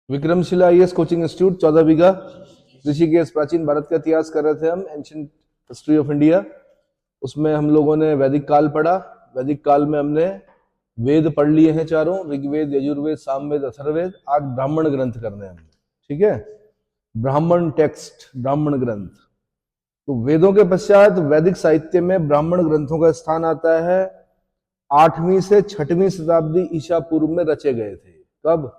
Vikramshila IAS coaching institute 14 बीघा ऋषिकेश। प्राचीन भारत का इतिहास कर रहे थे हम, एंशिएंट हिस्ट्री ऑफ इंडिया। उसमें हम लोगों ने वैदिक काल पढ़ा। वैदिक काल में हमने वेद पढ़ लिए हैं चारों, ऋग्वेद, यजुर्वेद, सामवेद, अथर्ववेद। आज ब्राह्मण ग्रंथ करने हैं हमने, ठीक है, ब्राह्मण टेक्स्ट, ब्राह्मण ग्रंथ। तो वेदों के पश्चात वैदिक साहित्य में ब्राह्मण ग्रंथों का स्थान आता है। 8वीं से 6वीं शताब्दी ईसा पूर्व में रचे गए थे। कब?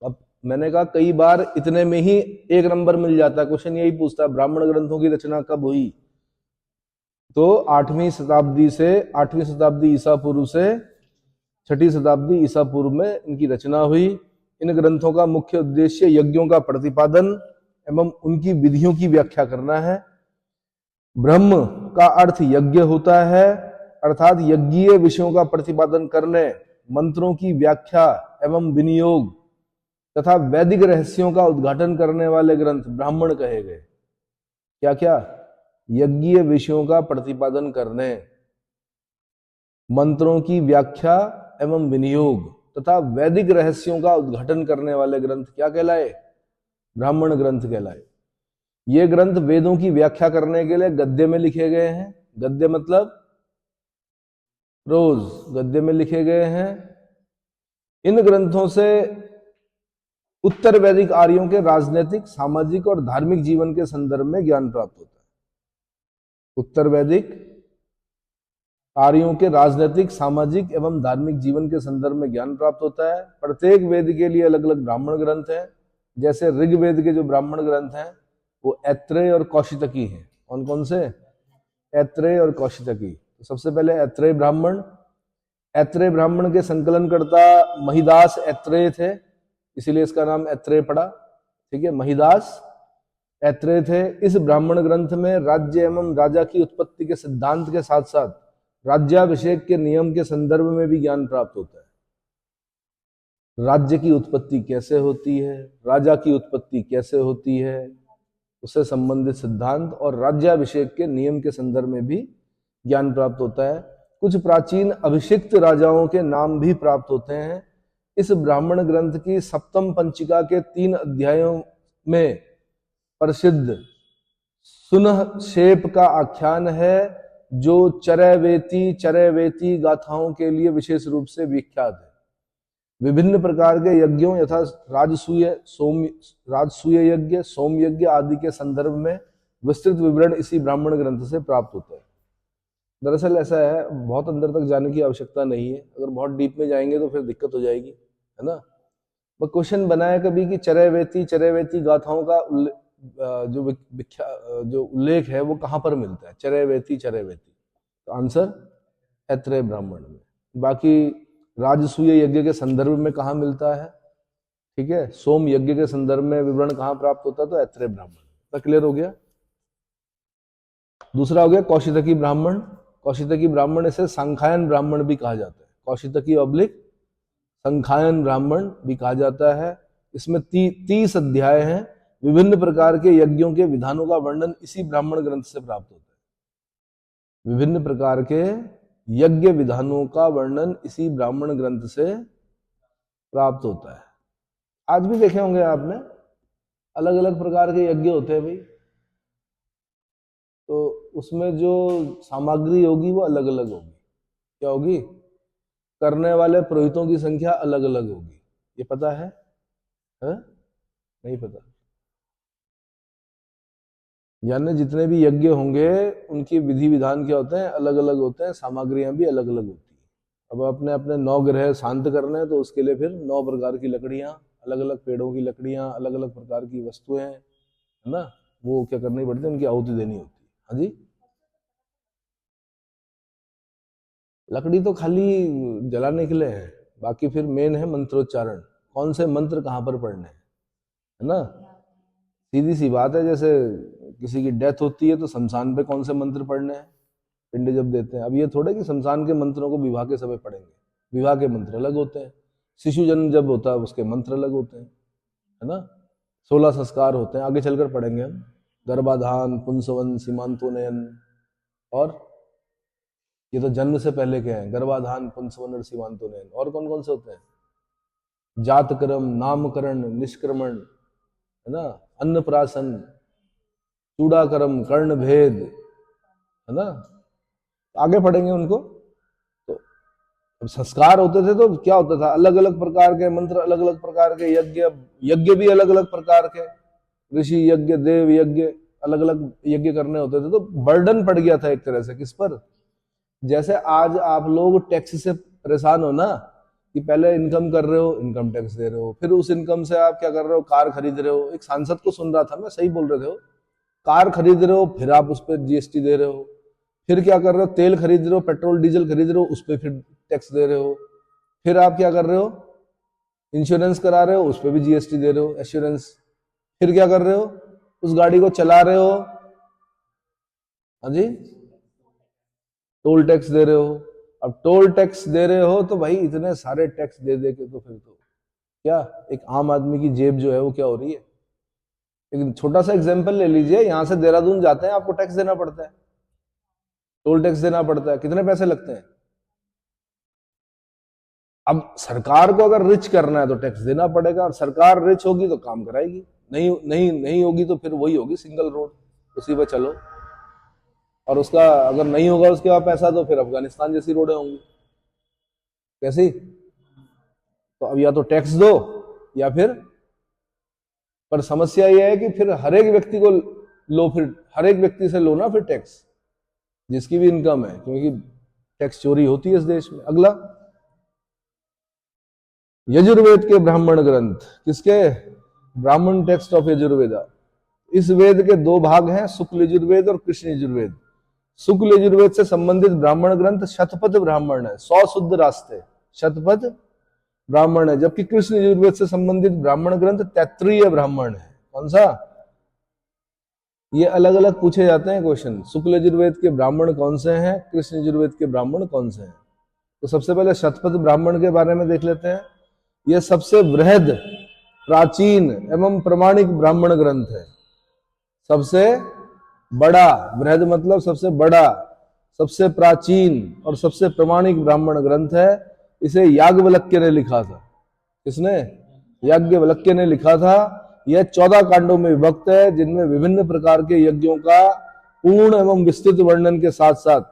अब मैंने कहा कई बार इतने में ही एक नंबर मिल जाता है। क्वेश्चन यही पूछता है ब्राह्मण ग्रंथों की रचना कब हुई। तो 8वीं शताब्दी ईसा पूर्व से 6वीं शताब्दी ईसा पूर्व में इनकी रचना हुई। इन ग्रंथों का मुख्य उद्देश्य यज्ञों का प्रतिपादन एवं उनकी विधियों की व्याख्या करना है। ब्रह्म का अर्थ यज्ञ होता है, अर्थात यज्ञीय विषयों का प्रतिपादन करने, मंत्रों की व्याख्या एवं विनियोग तथा वैदिक रहस्यों का उद्घाटन करने वाले ग्रंथ ब्राह्मण कहे गए। क्या क्या? यज्ञीय विषयों का प्रतिपादन करने, मंत्रों की व्याख्या एवं विनियोग तथा वैदिक रहस्यों का उद्घाटन करने वाले ग्रंथ क्या कहलाए? ब्राह्मण ग्रंथ कहलाए। ये ग्रंथ वेदों की व्याख्या करने के लिए गद्य में लिखे गए हैं। गद्य मतलब रोज, गद्य में लिखे गए हैं। इन ग्रंथों से उत्तर वैदिक आर्यों के राजनीतिक, सामाजिक और धार्मिक जीवन के संदर्भ में ज्ञान प्राप्त होता है। उत्तर वैदिक आर्यों के राजनीतिक, सामाजिक एवं धार्मिक जीवन के संदर्भ में ज्ञान प्राप्त होता है। प्रत्येक वेद के लिए अलग अलग ब्राह्मण ग्रंथ हैं। जैसे ऋग्वेद के जो ब्राह्मण ग्रंथ हैं वो ऐत्रेय और कौशितकी हैं। कौन कौन से? ऐत्रेय और कौशितकी। तो सबसे पहले ऐत्रेय ब्राह्मण। ऐत्रेय ब्राह्मण के संकलनकर्ता महिदास ऐत्रेय थे, इसीलिए इसका नाम ऐत्रेय पड़ा, ठीक है। महिदास ऐत्रेय थे। इस ब्राह्मण ग्रंथ में राज्य एवं राजा की उत्पत्ति के सिद्धांत के साथ साथ राज्याभिषेक के नियम के संदर्भ में भी ज्ञान प्राप्त होता है। राज्य की उत्पत्ति कैसे होती है, राजा की उत्पत्ति कैसे होती है, उससे संबंधित सिद्धांत और राज्याभिषेक के नियम के संदर्भ में भी ज्ञान प्राप्त होता है। कुछ प्राचीन अभिषिक्त राजाओं के नाम भी प्राप्त होते हैं। इस ब्राह्मण ग्रंथ की सप्तम पंचिका के 3 अध्यायों में प्रसिद्ध सुनह शेप का आख्यान है, जो चरैवेती गाथाओं के लिए विशेष रूप से विख्यात है। विभिन्न प्रकार के यज्ञों यथा राजसूय यज्ञ, सोम यज्ञ आदि के संदर्भ में विस्तृत विवरण इसी ब्राह्मण ग्रंथ से प्राप्त होता है। दरअसल ऐसा है, बहुत अंदर तक जाने की आवश्यकता नहीं है। अगर बहुत डीप में जाएंगे तो फिर दिक्कत हो जाएगी, है ना। वो क्वेश्चन बनाया कभी कि चरैवेती गाथाओं का जो उल्लेख है वो कहां पर मिलता है? चरैवेती। तो आंसर ऐत्रेय ब्राह्मण में। बाकी राजसूय यज्ञ के संदर्भ में कहां मिलता है, ठीक है, सोम यज्ञ के संदर्भ में विवरण कहां प्राप्त होता है? तो ऐत्रेय ब्राह्मण। क्लियर हो गया। दूसरा हो गया कौशितकी ब्राह्मण। कौशितकी ब्राह्मण इसे सांख्यायन ब्राह्मण भी कहा जाता है। कौशितकी ऑब्लिक सांख्यायन ब्राह्मण भी कहा जाता है। इसमें 30 अध्याय हैं। विभिन्न प्रकार के यज्ञों के विधानों का वर्णन इसी ब्राह्मण ग्रंथ से प्राप्त होता है। विभिन्न प्रकार के यज्ञ विधानों का वर्णन इसी ब्राह्मण ग्रंथ से प्राप्त होता है। आज भी देखे होंगे आपने, अलग अलग प्रकार के यज्ञ होते हैं भाई, तो उसमें जो सामग्री होगी वो अलग अलग होगी। क्या होगी? करने वाले पुरोहितों की संख्या अलग अलग होगी। ये पता है? नहीं पता? यानी जितने भी यज्ञ होंगे उनकी विधि विधान क्या होते हैं? अलग अलग होते हैं। सामग्रियां भी अलग अलग होती हैं। अब अपने अपने 9 ग्रह शांत करने हैं तो उसके लिए फिर 9 प्रकार की लकड़ियां, अलग अलग पेड़ों की लकड़ियां, अलग अलग प्रकार की वस्तुएं, है ना, वो क्या करनी पड़ती है? उनकी आहुति देनी होती है। हाँ जी, लकड़ी तो खाली जलाने के लिए है, बाकी फिर मेन है मंत्रोच्चारण। कौन से मंत्र कहां पर पढ़ने हैं, है ना। सीधी सी बात है, जैसे किसी की डेथ होती है तो शमशान पे कौन से मंत्र पढ़ने हैं? पिंड जब देते हैं। अब ये थोड़े कि शमशान के मंत्रों को विवाह के समय पढ़ेंगे। विवाह के मंत्र अलग होते हैं। शिशु जन्म जब होता है उसके मंत्र अलग होते हैं, है ना। 16 संस्कार होते हैं, आगे चलकर पढ़ेंगे हम। गर्भाधान, पुंसवन, सीमांतोनयन, और ये तो जन्म से पहले के हैं, गर्भाधान, पुंसवन और सीमांतोनयन। और कौन कौन से होते हैं? जातकर्म, नामकरण, निष्क्रमण, है ना, अन्नप्राशन, चूड़ाकर्म, कर्ण भेद, है ना, आगे पढ़ेंगे उनको। तो अब संस्कार होते थे तो क्या होता था, अलग अलग प्रकार के मंत्र, अलग अलग प्रकार के यज्ञ, यज्ञ भी अलग अलग प्रकार के, ऋषि यज्ञ, देव यज्ञ, अलग अलग यज्ञ करने होते थे। तो बर्डन पड़ गया था एक तरह से किस पर, जैसे आज आप लोग टैक्स से परेशान हो ना, कि पहले इनकम कर रहे हो, इनकम टैक्स दे रहे हो, फिर उस इनकम से आप क्या कर रहे हो, कार खरीद रहे हो। एक सांसद को सुन रहा था मैं, सही बोल रहे थे, कार खरीद रहे हो, फिर आप उस पर जीएसटी दे रहे हो, फिर क्या कर रहे हो, तेल खरीद रहे हो, पेट्रोल डीजल खरीद रहे हो, उस पर फिर टैक्स दे रहे हो, फिर आप क्या कर रहे हो, इंश्योरेंस करा रहे हो, उस पर भी जीएसटी दे रहे हो, एश्योरेंस, फिर क्या कर रहे हो, उस गाड़ी को चला रहे हो, हाँ जी, टोल टैक्स दे रहे हो। अब टोल टैक्स दे रहे हो तो भाई इतने सारे टैक्स दे दे के तो फिर तो क्या एक आम आदमी की जेब जो है वो क्या हो रही है। एक छोटा सा एग्जांपल ले लीजिए, यहां से देहरादून जाते हैं, आपको टैक्स देना पड़ता है, टोल टैक्स देना पड़ता है, कितने पैसे लगते हैं। अब सरकार को अगर रिच करना है तो टैक्स देना पड़ेगा, और सरकार रिच होगी तो काम कराएगी, नहीं होगी तो फिर वही होगी सिंगल रोड, उसी पे चलो। और उसका अगर नहीं होगा उसके बाद पैसा, तो फिर अफगानिस्तान जैसी रोडें होंगी। कैसी? तो अब या तो टैक्स दो या फिर, पर समस्या यह है कि फिर हर एक व्यक्ति को लो, फिर हर एक व्यक्ति से लो ना फिर टैक्स, जिसकी भी इनकम है, क्योंकि टैक्स चोरी होती है इस देश में। अगला, यजुर्वेद के ब्राह्मण ग्रंथ, किसके? ब्राह्मण टेक्स्ट ऑफ यजुर्वेदा। इस वेद के दो भाग हैं, शुक्ल यजुर्वेद और कृष्ण यजुर्वेद। शुक्ल यजुर्वेद से संबंधित ब्राह्मण ग्रंथ शतपथ ब्राह्मण है, 100 शुद्ध रास्ते, शतपथ ब्राह्मण है, जबकि कृष्ण यजुर्वेद से संबंधित ब्राह्मण ग्रंथ तैत्रीय ब्राह्मण है। कौन सा? ये अलग अलग पूछे जाते हैं क्वेश्चन, शुक्ल यजुर्वेद के ब्राह्मण कौन से हैं, कृष्ण यजुर्वेद के ब्राह्मण कौन से हैं। तो सबसे पहले शतपथ ब्राह्मण के बारे में देख लेते हैं। यह सबसे वृहद, प्राचीन एवं प्रमाणिक ब्राह्मण ग्रंथ है। सबसे बड़ा, वृहद मतलब सबसे बड़ा, सबसे प्राचीन और सबसे प्रमाणिक ब्राह्मण ग्रंथ है। इसे याज्ञवल्क्य ने लिखा था। किसने? याज्ञवल्क्य ने लिखा था। यह 14 कांडों में विभक्त है, जिनमें विभिन्न प्रकार के यज्ञों का पूर्ण एवं विस्तृत वर्णन के साथ साथ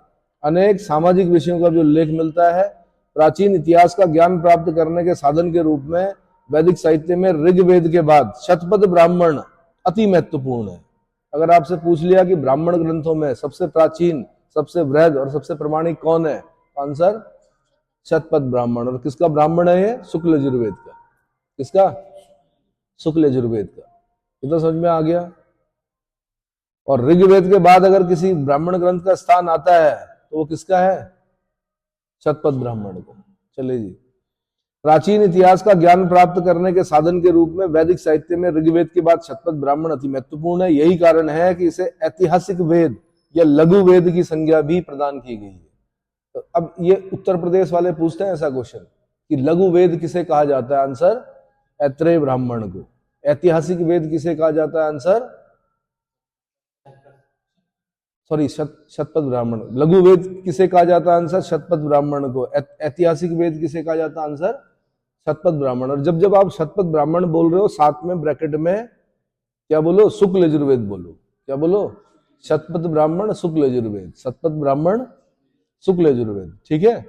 अनेक सामाजिक विषयों का भी उल्लेख मिलता है। प्राचीन इतिहास का ज्ञान प्राप्त करने के साधन के रूप में वैदिक साहित्य में ऋग्वेद के बाद शतपथ ब्राह्मण अति महत्वपूर्ण है। अगर आपसे पूछ लिया कि ब्राह्मण ग्रंथों में सबसे प्राचीन, सबसे वृहद और सबसे प्रमाणिक कौन है, आंसर शतपथ ब्राह्मण। और किसका ब्राह्मण है ये? शुक्ल यजुर्वेद का। किसका? शुक्ल यजुर्वेद का। ये तो समझ में आ गया। और ऋग्वेद के बाद अगर किसी ब्राह्मण ग्रंथ का स्थान आता है तो वो किसका है? शतपथ ब्राह्मण का। चलिए जी, प्राचीन इतिहास का ज्ञान प्राप्त करने के साधन के रूप में वैदिक साहित्य में ऋग्वेद के बाद शतपथ ब्राह्मण अति महत्वपूर्ण है। यही कारण है कि इसे ऐतिहासिक वेद या लघु वेद की संज्ञा भी प्रदान की गई है। तो अब ये उत्तर प्रदेश वाले पूछते हैं ऐसा क्वेश्चन कि लघु वेद किसे कहा जाता है, आंसर ऐत्रेय ब्राह्मण को। ऐतिहासिक वेद किसे कहा जाता है, आंसर सॉरी शतपथ ब्राह्मण। लघु वेद किसे कहा जाता है, आंसर शतपथ ब्राह्मण को। ऐतिहासिक वेद किसे कहा जाता है, आंसर शतपथ ब्राह्मण। और जब जब आप शतपथ ब्राह्मण बोल रहे हो, साथ में ब्रैकेट में क्या बोलो? शुक्ल यजुर्वेद बोलो। क्या बोलो? शतपथ ब्राह्मण शुक्ल यजुर्वेद, शतपथ ब्राह्मण शुक्ल यजुर्वेद। ठीक है।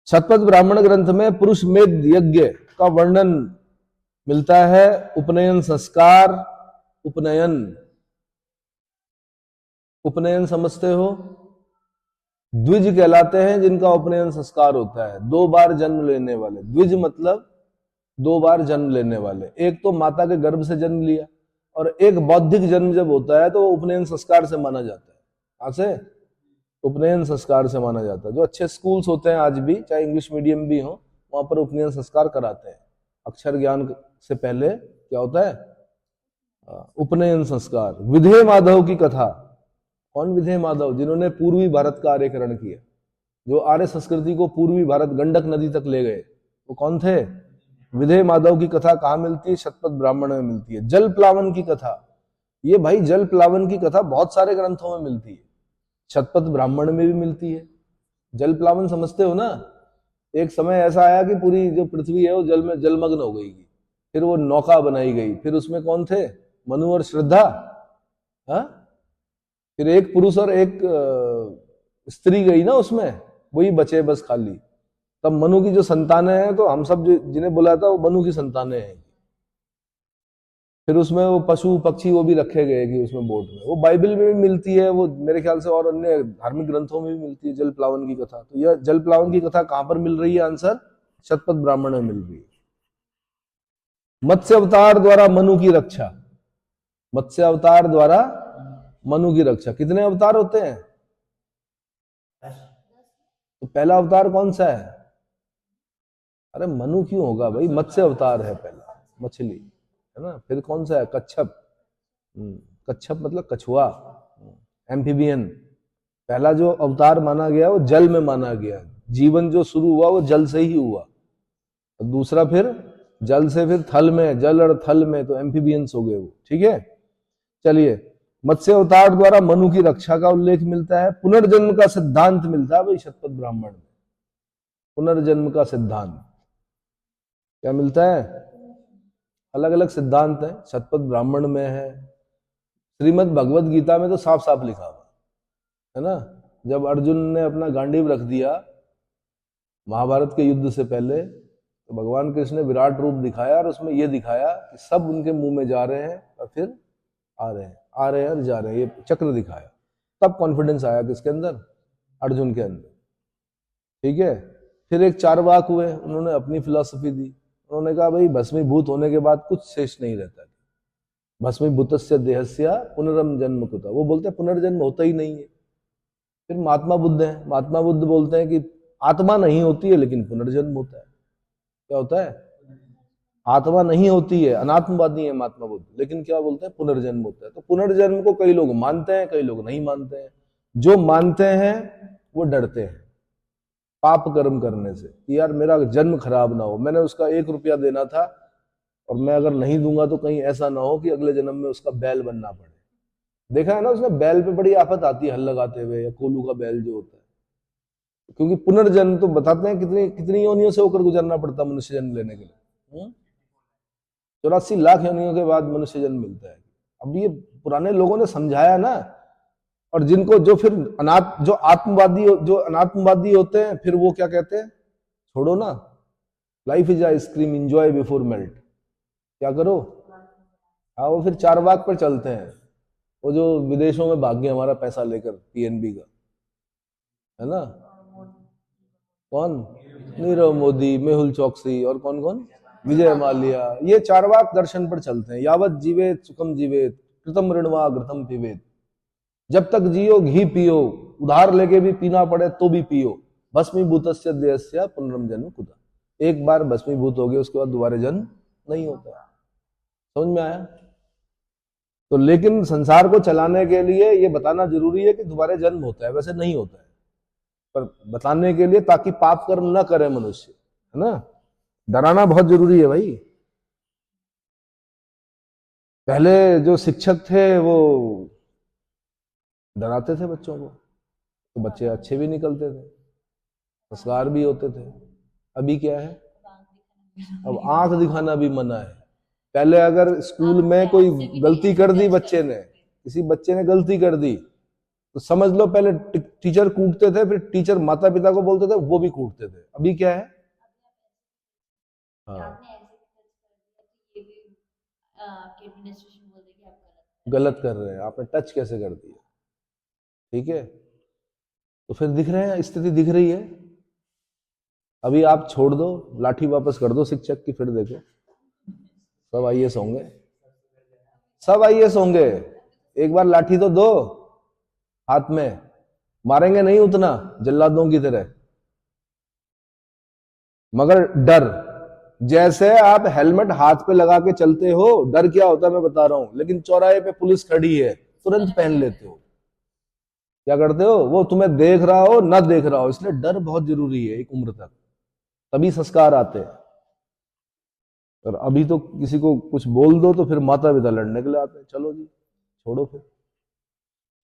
शतपथ ब्राह्मण ग्रंथ में पुरुष मेध यज्ञ का वर्णन मिलता है। उपनयन संस्कार, उपनयन समझते हो? द्विज कहलाते हैं जिनका उपनयन संस्कार होता है, 2 बार जन्म लेने वाले। द्विज मतलब 2 बार जन्म लेने वाले। एक तो माता के गर्भ से जन्म लिया, और एक बौद्धिक जन्म जब होता है तो वो उपनयन संस्कार से माना जाता है। कहां से? उपनयन संस्कार से माना जाता है। जो अच्छे स्कूल्स होते हैं आज भी, चाहे इंग्लिश मीडियम भी हो, वहां पर उपनयन संस्कार कराते हैं। अक्षर ज्ञान से पहले क्या होता है? उपनयन संस्कार। विधेय माधव की कथा। कौन विधेय माधव? जिन्होंने पूर्वी भारत का आर्यकरण किया, जो आर्य संस्कृति को पूर्वी भारत गंडक नदी तक ले गए, वो कौन थे? विधेय माधव की कथा कहाँ मिलती है? शतपथ ब्राह्मण में मिलती है। जल प्लावन की कथा, ये भाई जल प्लावन की कथा बहुत सारे ग्रंथों में मिलती है, शतपथ ब्राह्मण में भी मिलती है। जल प्लावन समझते हो ना? एक समय ऐसा आया कि पूरी जो पृथ्वी है वो जल में जलमग्न हो गई। फिर वो नौका बनाई गई, फिर उसमें कौन थे? मनु और श्रद्धा। हाँ, फिर एक पुरुष और एक स्त्री गई ना उसमें, वही बचे बस खाली। तब मनु की जो संतानें हैं, तो हम सब जिन्हें बुलाया था वो मनु की संतानें हैं। फिर उसमें वो पशु पक्षी वो भी रखे गए कि उसमें बोट में, वो बाइबल में भी मिलती है, वो मेरे ख्याल से और अन्य धार्मिक ग्रंथों में भी मिलती है जल प्लावन की कथा। तो यह जल प्लावन की कथा कहां पर मिल रही है? आंसर शतपथ ब्राह्मण में मिल रही है। मत्स्य अवतार द्वारा मनु की रक्षा, मत्स्य अवतार द्वारा मनु की रक्षा। कितने अवतार होते हैं? तो पहला अवतार कौन सा है? अरे मनु क्यों होगा भाई, मत्स्य अवतार है पहला, मछली है ना। फिर कौन सा है? कच्छप। कच्छप मतलब कछुआ, एम्फीबियन। पहला जो अवतार माना गया वो जल में माना गया, जीवन जो शुरू हुआ वो जल से ही हुआ। और दूसरा फिर जल से फिर थल में, जल और थल में, तो एम्फीबियंस हो गए वो। ठीक है, चलिए। मत्स्य अवतार द्वारा मनु की रक्षा का उल्लेख मिलता है। पुनर्जन्म का सिद्धांत मिलता है भाई शतपथ ब्राह्मण में। पुनर्जन्म का सिद्धांत क्या मिलता है? अलग अलग सिद्धांत है, शतपथ ब्राह्मण में है। श्रीमद् भगवत गीता में तो साफ साफ लिखा हुआ है ना। जब अर्जुन ने अपना गांडीव रख दिया महाभारत के युद्ध से पहले, तो भगवान कृष्ण ने विराट रूप दिखाया और उसमें यह दिखाया कि सब उनके मुंह में जा रहे हैं और फिर आ रहे हैं, आ रहे हैं और जा रहे हैं, ये चक्र दिखाया। तब कॉन्फिडेंस आया किसके अंदर? अर्जुन के अंदर। ठीक है, फिर एक चारवाक हुए, उन्होंने अपनी फिलॉसफी दी। उन्होंने कहा भाई भस्मीभूत होने के बाद कुछ शेष नहीं रहता, भस्मीभूतस्य देहस्य पुनरम जन्म कुतः, वो बोलते हैं पुनर्जन्म होता ही नहीं है। फिर महात्मा बुद्ध है, महात्मा बुद्ध बोलते हैं कि आत्मा नहीं होती है लेकिन पुनर्जन्म होता है। क्या होता है? आत्मा नहीं होती है, अनात्मवादी है महात्मा बुद्ध, लेकिन क्या बोलते हैं? पुनर्जन्म होता है। तो पुनर्जन्म को कई लोग मानते हैं, कई लोग नहीं मानते हैं। जो मानते हैं वो डरते हैं पाप कर्म करने से, कि यार मेरा जन्म खराब ना हो, मैंने उसका 1 रुपया देना था और मैं अगर नहीं दूंगा तो कहीं ऐसा ना हो कि अगले जन्म में उसका बैल बनना पड़े। देखा है ना, उसने बैल पे बड़ी आफत आती है हल लगाते हुए, या कोलू का बैल जो होता है। क्योंकि पुनर्जन्म तो बताते हैं कितनी कितनी योनियों से होकर गुजरना पड़ता मनुष्य जन्म लेने के लिए। 84 लाख योनियों के बाद मनुष्य जन्म मिलता है। अब ये पुराने लोगों ने समझाया ना, और जिनको जो फिर जो अनात्मवादी होते हैं, फिर वो क्या कहते हैं? छोड़ो ना, life is ice cream, enjoy before melt. क्या करो? हाँ, वो फिर चारवाक पर चलते हैं, वो जो विदेशों में भाग गए हमारा पैसा लेकर, पीएनबी का, है ना। कौन? नीरव मोदी, मेहुल चौकसी और कौन कौन, विजय माल्या। ये चारवाक दर्शन पर चलते हैं। यावत जीवेत सुखम जीवेत, कृतम ऋणवा घृतम पिबेत। जब तक जियो घी पियो, उधार लेके भी पीना पड़े तो भी पियो। भस्मीभूतस्य देहस्य पुनरम जन्म कुतः। एक बार भस्मीभूत हो गए उसके बाद दोबारा जन्म नहीं होता। समझ में आया? तो लेकिन संसार को चलाने के लिए ये बताना जरूरी है कि दोबारा जन्म होता है, वैसे नहीं होता है, पर बताने के लिए ताकि पाप कर्म न करे मनुष्य, है ना। डराना बहुत जरूरी है भाई। पहले जो शिक्षक थे वो डराते थे बच्चों को, तो बच्चे अच्छे भी निकलते थे, संस्कार भी होते थे। अभी क्या है? अब आंख दिखाना भी मना है। पहले अगर स्कूल में कोई गलती कर दी बच्चे ने, किसी बच्चे ने गलती कर दी, तो समझ लो पहले टीचर कूटते थे, फिर टीचर माता पिता को बोलते थे, वो भी कूटते थे। अभी क्या है? हाँ, गलत कर रहे हैं, आपने टच कैसे कर दिया? ठीक है, तो फिर दिख रहे हैं, स्थिति दिख रही है। अभी आप छोड़ दो, लाठी वापस कर दो शिक्षक की, फिर देखो सब आईएएस होंगे, सब आईएएस होंगे। एक बार लाठी तो दो हाथ में, मारेंगे नहीं उतना जल्लादों की तरह, मगर डर, जैसे आप हेलमेट हाथ पे लगा के चलते हो, डर क्या होता है मैं बता रहा हूं, लेकिन चौराहे पे पुलिस खड़ी है तुरंत पहन लेते हो। क्या करते हो? वो तुम्हें देख रहा हो ना देख रहा हो, इसलिए डर बहुत जरूरी है एक उम्र तक, तभी संस्कार आते हैं। और अभी तो किसी को कुछ बोल दो तो फिर माता पिता लड़ने के लिए आते हैं। चलो जी, छोड़ो फिर।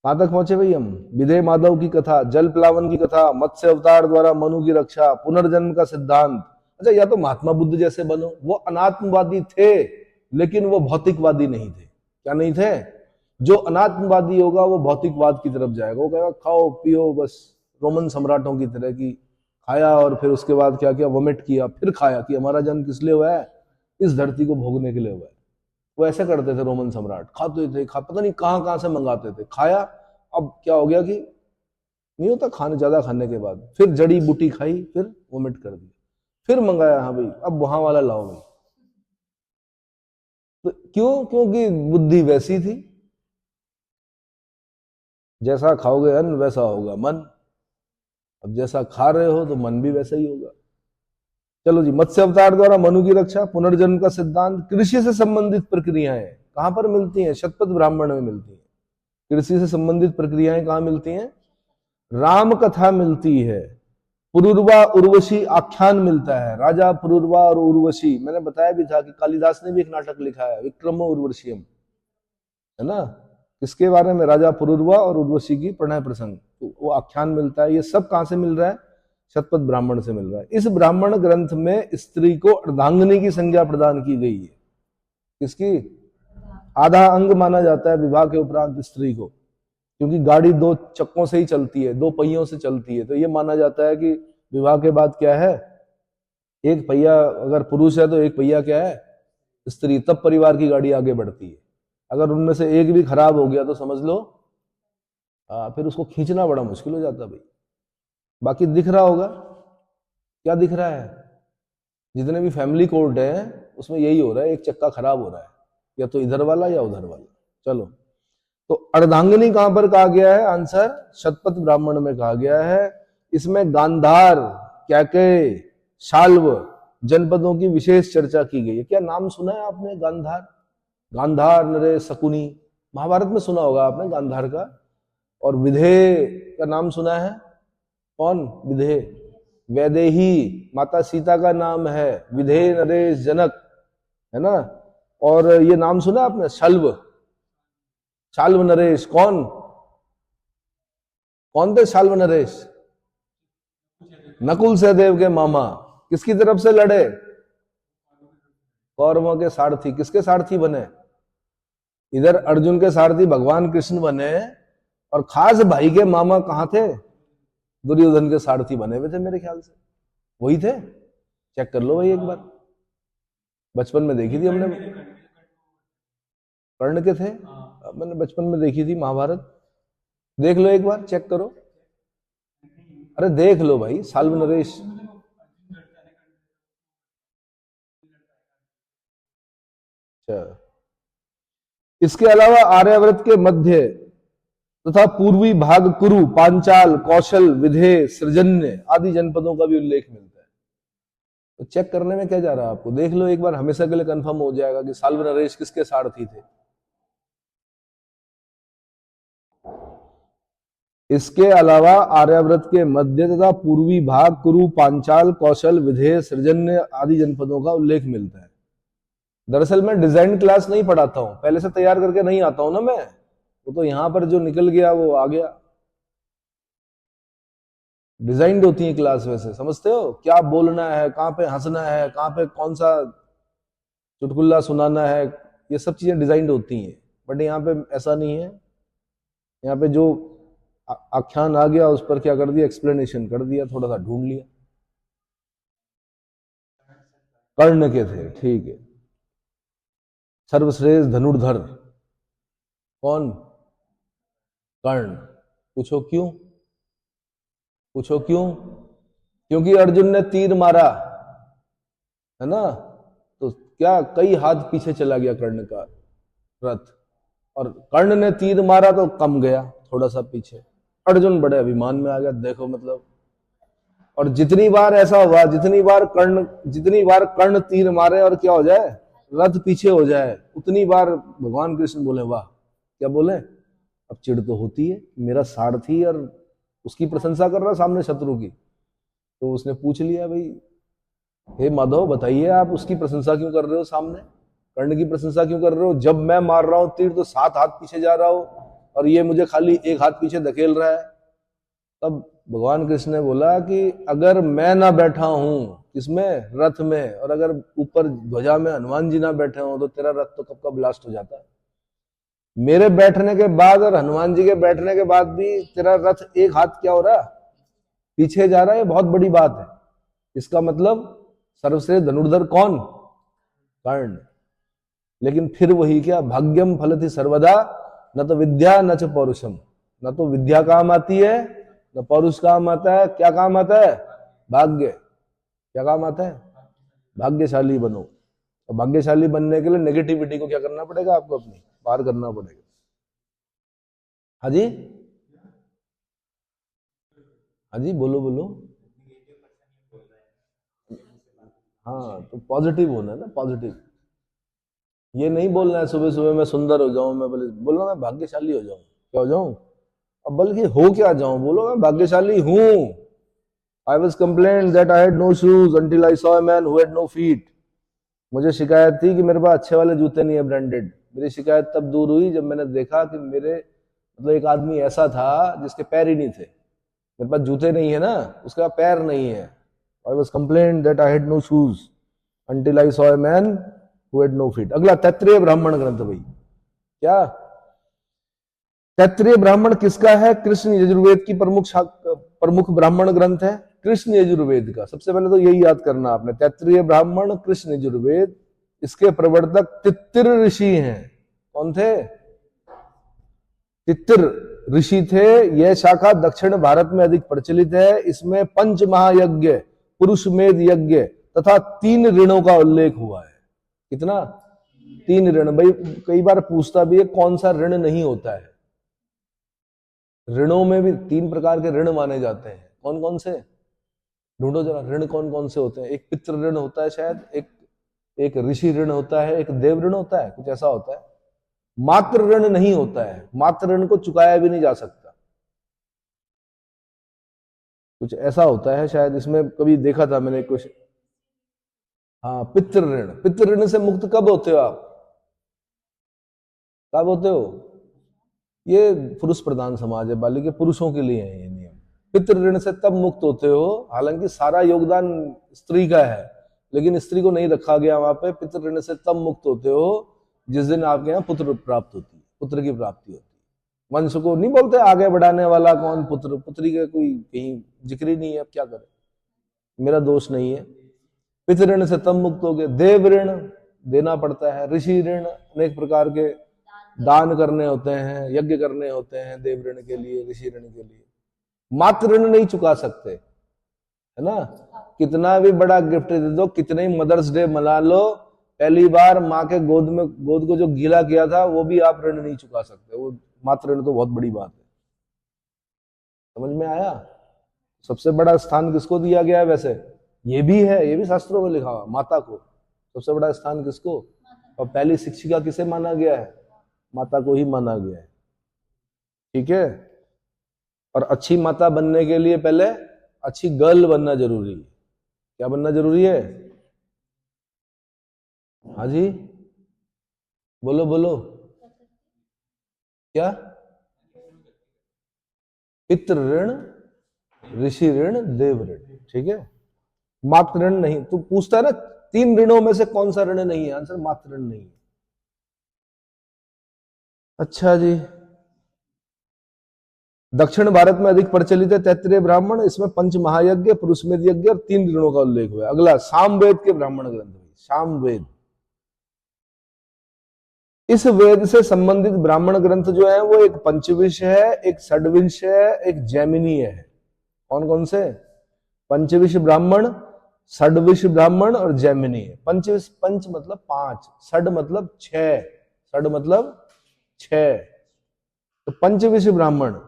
कहां तक पहुंचे भाई हम? विधेय माधव की कथा, जल प्लावन की कथा, मत्स्य अवतार द्वारा मनु की रक्षा, पुनर्जन्म का सिद्धांत। अच्छा, या तो महात्मा बुद्ध जैसे बनो। वो अनात्मवादी थे लेकिन वो भौतिकवादी नहीं थे। क्या नहीं थे? जो अनात्मवादी होगा वो भौतिकवाद की तरफ जाएगा। वो कहेगा खाओ पियो, बस रोमन सम्राटों की तरह की खाया और फिर उसके बाद क्या किया? वोमिट किया, फिर खाया कि हमारा जन्म किस लिए हुआ है? इस धरती को भोगने के लिए हुआ है। वो ऐसे करते थे रोमन सम्राट, खाते थे, पता नहीं कहां कहां से मंगाते थे, खाया। अब क्या हो गया कि नहीं होता खाने, ज्यादा खाने के बाद फिर जड़ी बूटी खाई, फिर वोमिट कर दिया, फिर मंगाया, हाँ भाई अब वहां वाला लाओ भाई। तो क्यों? क्योंकि बुद्धि वैसी थी, जैसा खाओगे अन्न वैसा होगा मन। अब जैसा खा रहे हो तो मन भी वैसा ही होगा। चलो जी, मत्स्य अवतार द्वारा मनु की रक्षा, पुनर्जन्म का सिद्धांत, कृषि से संबंधित प्रक्रियाएं कहां पर मिलती हैं? शतपथ ब्राह्मण में मिलती हैं। कृषि से संबंधित प्रक्रियाएं कहां मिलती हैं? राम कथा मिलती है, पुरूरवा उर्वशी आख्यान मिलता है। राजा पुरूरवा और उर्वशी, मैंने बताया भी था कि कालिदास ने भी एक नाटक लिखा है, विक्रम उर्वशीयम, है ना? किसके बारे में? राजा पुरूरवा और उर्वशी की प्रणय प्रसंग, तो वो आख्यान मिलता है। ये सब कहां से मिल रहा है? शतपथ ब्राह्मण से मिल रहा है। इस ब्राह्मण ग्रंथ में स्त्री को अर्धांगिनी की संज्ञा प्रदान की गई है। किसकी? आधा अंग माना जाता है विवाह के उपरांत स्त्री को, क्योंकि गाड़ी दो चक्कों से ही चलती है, दो पहियों से चलती है। तो ये माना जाता है कि विवाह के बाद क्या है? एक पहिया अगर पुरुष है तो एक पहिया क्या है? स्त्री। तब परिवार की गाड़ी आगे बढ़ती है। अगर उनमें से एक भी खराब हो गया तो समझ लो फिर उसको खींचना बड़ा मुश्किल हो जाता भाई। बाकी दिख रहा होगा, क्या दिख रहा है? जितने भी फैमिली कोर्ट है उसमें यही हो रहा है, एक चक्का खराब हो रहा है, या तो इधर वाला या उधर वाला। चलो, तो अर्धांगिनी कहां पर कहा गया है? आंसर शतपथ ब्राह्मण में कहा गया है। इसमें गांधार, कैकेय, शाल्व जनपदों की विशेष चर्चा की गई है। क्या नाम सुना है आपने? गांधार, गांधार, नरेश, शकुनी, महाभारत में सुना होगा आपने गांधार का। और विधेय का नाम सुना है? कौन? विधेय, वैदेही माता सीता का नाम है, विधेय, नरेश, जनक, है ना? और ये नाम सुना आपने? शल्व, शाल्व नरेश। कौन कौन थे शाल्व नरेश? नकुल सहदेव के मामा। किसकी तरफ से लड़े? कौरवों के सारथी। किसके सारथी बने? इधर अर्जुन के सारथी भगवान कृष्ण बने, और खास भाई के मामा कहां थे? दुर्योधन के सारथी बने हुए थे मेरे ख्याल से, वही थे। चेक कर लो भाई एक बार, बचपन में देखी थी हमने। कर्ण के थे, मैंने बचपन में देखी थी महाभारत। देख लो एक बार, चेक करो। अरे देख लो भाई, शाल्व नरेश। अच्छा, इसके अलावा आर्यावर्त के मध्य तथा पूर्वी भाग कुरु, पांचाल, कौशल, विधेय, सृजन्य आदि जनपदों का भी उल्लेख मिलता है। तो चेक करने में क्या जा रहा है आपको? देख लो एक बार, हमेशा के लिए कंफर्म हो जाएगा कि शाल्व नरेश किसके सारथी थे। इसके अलावा आर्यावर्त के मध्य तथा पूर्वी भाग कुरु, पांचाल, कौशल, विधेय, सृजन्य आदि जनपदों का उल्लेख मिलता है। दरअसल मैं डिजाइन क्लास नहीं पढ़ाता हूं, पहले से तैयार करके नहीं आता हूं ना मैं, वो तो यहां पर जो निकल गया वो आ गया। डिजाइंड होती है क्लास, वैसे समझते हो क्या बोलना है, कहां पे हंसना है, कहां पे कौन सा चुटकुल्ला सुनाना है, ये सब चीजें डिजाइंड होती हैं। बट यहाँ पे ऐसा नहीं है। यहाँ पे जो आख्यान आ गया उस पर क्या कर दिया? एक्सप्लेनेशन कर दिया, थोड़ा सा ढूंढ लिया। कर्ण के थे, ठीक है। सर्वश्रेष्ठ धनुर्धर कौन? कर्ण। पूछो क्यों? पूछो क्यों? क्योंकि अर्जुन ने तीर मारा, है ना? तो क्या कई हाथ पीछे चला गया कर्ण का रथ, और कर्ण ने तीर मारा तो कम गया थोड़ा सा पीछे। अर्जुन बड़े अभिमान में आ गया, देखो मतलब। और जितनी बार ऐसा हुआ, जितनी बार कर्ण तीर मारे और क्या हो जाए? रथ पीछे हो जाए, उतनी बार भगवान कृष्ण बोले वाह। क्या बोले? अब चिढ़ तो होती है, मेरा सारथी और उसकी प्रशंसा कर रहा सामने शत्रु की। तो उसने पूछ लिया, भाई हे माधव बताइए, आप उसकी प्रशंसा क्यों कर रहे हो? सामने कर्ण की प्रशंसा क्यों कर रहे हो? जब मैं मार रहा हूं तीर तो 7 हाथ पीछे जा रहा हो, और ये मुझे खाली एक हाथ पीछे धकेल रहा है। तब भगवान कृष्ण ने बोला कि अगर मैं ना बैठा हूं किसमें, रथ में, और अगर ऊपर ध्वजा में हनुमान जी ना बैठे हो तो तेरा रथ तो कब का ब्लास्ट हो जाता है। मेरे बैठने के बाद और हनुमान जी के बैठने के बाद भी तेरा रथ एक हाथ क्या हो रहा, पीछे जा रहा है। ये बहुत बड़ी बात है। इसका मतलब सर्वश्रेष्ठ धनुर्धर कौन, कर्ण। लेकिन फिर वही क्या, भाग्यम फलति सर्वदा, न तो विद्या न च पौरुषम। न तो विद्या काम आती है, न पौरुष काम आता है। क्या काम आता है, भाग्य। क्या काम आता है, भाग्यशाली बनो। तो भाग्यशाली बनने के लिए नेगेटिविटी को क्या करना पड़ेगा, आपको अपनी पार करना पड़ेगा। हाँ जी, हाँ जी, बोलो बोलो। हाँ, तो पॉजिटिव होना है ना, पॉजिटिव। ये नहीं बोलना है सुबह सुबह मैं सुंदर हो जाऊं, मैं बोलना मैं भाग्यशाली हो जाऊं। क्या हो जाऊं, अब बल्कि हो क्या जाऊं, बोलो मैं भाग्यशाली हूं। I was complained that I had no shoes until I saw a man who had no feet. मुझे शिकायत थी कि मेरे पास अच्छे वाले जूते नहीं है, ब्रांडेड। मेरी शिकायत तब दूर हुई जब मैंने देखा कि मेरे मतलब एक आदमी ऐसा था जिसके पैर ही नहीं थे। मेरे पास जूते नहीं है ना, उसका पैर नहीं है। I was complained that I had no shoes until I saw a man who had no feet. अगला तैत्तिरीय ब्राह्मण ग्रंथ भाई। क्या तैत्तिरीय ब्राह्मण किसका है, कृष्ण यजुर्वेद की प्रमुख ब्राह्मण ग्रंथ है, कृष्ण यजुर्वेद का। सबसे पहले तो यही याद करना आपने, तैत्तिरीय ब्राह्मण कृष्ण यजुर्वेद। इसके प्रवर्तक तित्तिर ऋषि हैं। कौन थे, तित्तिर ऋषि थे। यह शाखा दक्षिण भारत में अधिक प्रचलित है। इसमें पंच महायज्ञ, पुरुषमेध यज्ञ तथा 3 ऋणों का उल्लेख हुआ है। कितना, 3 ऋण। भाई कई बार पूछता भी है कौन सा ऋण नहीं होता है। ऋणों में भी 3 प्रकार के ऋण माने जाते हैं। कौन कौन से, ढूंढो जरा, ऋण कौन कौन से होते हैं। एक पितृ ऋण होता है शायद, एक ऋषि ऋण होता है, एक देव ऋण होता है, कुछ ऐसा होता है। मात्र ऋण नहीं होता है। मात्र ऋण को चुकाया भी नहीं जा सकता, कुछ ऐसा होता है शायद। इसमें कभी देखा था मैंने कुछ। हाँ, पितृ ऋण। पितृ ऋण से मुक्त कब होते हो आप, कब होते हो। ये पुरुष प्रधान समाज है, बालिके पुरुषों के लिए है ये नियम। पितृ ऋण से तब मुक्त होते हो, हालांकि सारा योगदान स्त्री का है, लेकिन स्त्री को नहीं रखा गया वहां पे। पितृ ऋण से तब मुक्त होते हो जिस दिन आपके यहाँ पुत्र प्राप्त होती है, पुत्र की प्राप्ति होती है। वंश को नहीं बोलते आगे बढ़ाने वाला कौन, पुत्र। पुत्री का कोई कहीं जिक्र ही नहीं है। अब क्या करें, मेरा दोष नहीं है। पितृ ऋण से तब मुक्त हो गए। देव ऋण देना पड़ता है। ऋषि ऋण अनेक प्रकार के दान करने होते हैं, यज्ञ करने होते हैं देव ऋण के लिए, ऋषि ऋण के लिए। मात्र ऋण नहीं चुका सकते, है ना। कितना भी बड़ा गिफ्ट दे दो, कितने ही मदर्स डे मना लो, पहली बार माँ के गोद को जो गीला किया था वो भी आप ऋण नहीं चुका सकते। वो मात्र ऋण तो बहुत बड़ी बात है। समझ में आया। सबसे बड़ा स्थान किसको दिया गया है वैसे, ये भी है, ये भी शास्त्रों में लिखा हुआ, माता को सबसे बड़ा स्थान किसको। और पहली शिक्षिका किसे माना गया है, माता को ही माना गया है। ठीक है। और अच्छी माता बनने के लिए पहले अच्छी गर्ल बनना जरूरी है। क्या बनना जरूरी है, हाँ जी, बोलो बोलो। क्या, पितृ ऋण, ऋषि ऋण, देव ऋण। ठीक है। मात्र ऋण नहीं। तो पूछता है ना 3 ऋणों में से कौन सा ऋण नहीं है, आंसर मात्र ऋण नहीं है। अच्छा जी, दक्षिण भारत में अधिक प्रचलित है तैत्तिरीय ब्राह्मण। इसमें पंच महायज्ञ, पुरुषमेध यज्ञ और 3 ऋणों का उल्लेख हुआ है। अगला सामवेद के ब्राह्मण ग्रंथ। सामवेद, इस वेद से संबंधित ब्राह्मण ग्रंथ जो है वो एक पंचविंश है, एक षड्विंश है, एक जैमिनी है। कौन कौन से, पंचविंश ब्राह्मण, षड्विंश ब्राह्मण और जैमिनी है। पंचविंश, पंच मतलब 5, षड मतलब 6, षड मतलब 6। तो पंचविंश ब्राह्मण,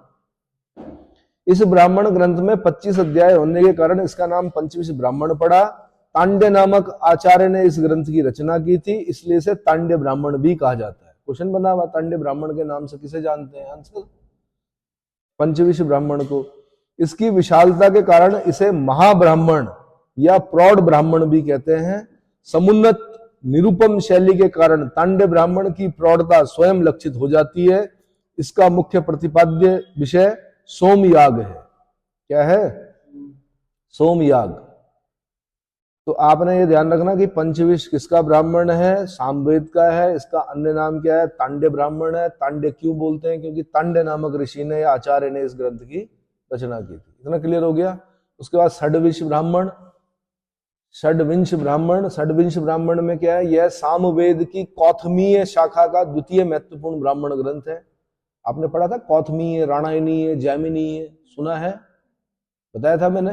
इस ब्राह्मण ग्रंथ में 25 अध्याय होने के कारण इसका नाम पंचविंश ब्राह्मण पड़ा। तांड्य नामक आचार्य ने इस ग्रंथ की रचना की थी, इसलिए इसे तांड्य ब्राह्मण भी कहा जाता है। क्वेश्चन बना हुआ, तांड्य ब्राह्मण के नाम से किसे जानते हैं, आंसर पंचविंश ब्राह्मण को। इसकी विशालता के कारण इसे महाब्राह्मण या प्रौढ़ ब्राह्मण भी कहते हैं। समुन्नत निरूपम शैली के कारण तांड्य ब्राह्मण की प्रौढ़ता स्वयं लक्षित हो जाती है। इसका मुख्य प्रतिपाद्य विषय सोमयाग है। क्या है? सोमयाग। तो आपने ये ध्यान रखना कि पंचविश किसका ब्राह्मण है? सामवेद का है। इसका अन्य नाम क्या है? तांड्य ब्राह्मण है। तांड्य क्यों बोलते हैं? क्योंकि तांड्य नामक ऋषि ने या आचार्य ने इस ग्रंथ की रचना की थी। इतना क्लियर हो गया। उसके बाद षड्विश ब्राह्मण। षड्विंश ब्राह्मण, षड्विंश ब्राह्मण में क्या है? यह सामवेद की कौथमीय शाखा का द्वितीय महत्वपूर्ण ब्राह्मण ग्रंथ है। आपने पढ़ा था कौथमीय, राणायनीय, जैमिनीय, सुना है? बताया था मैंने।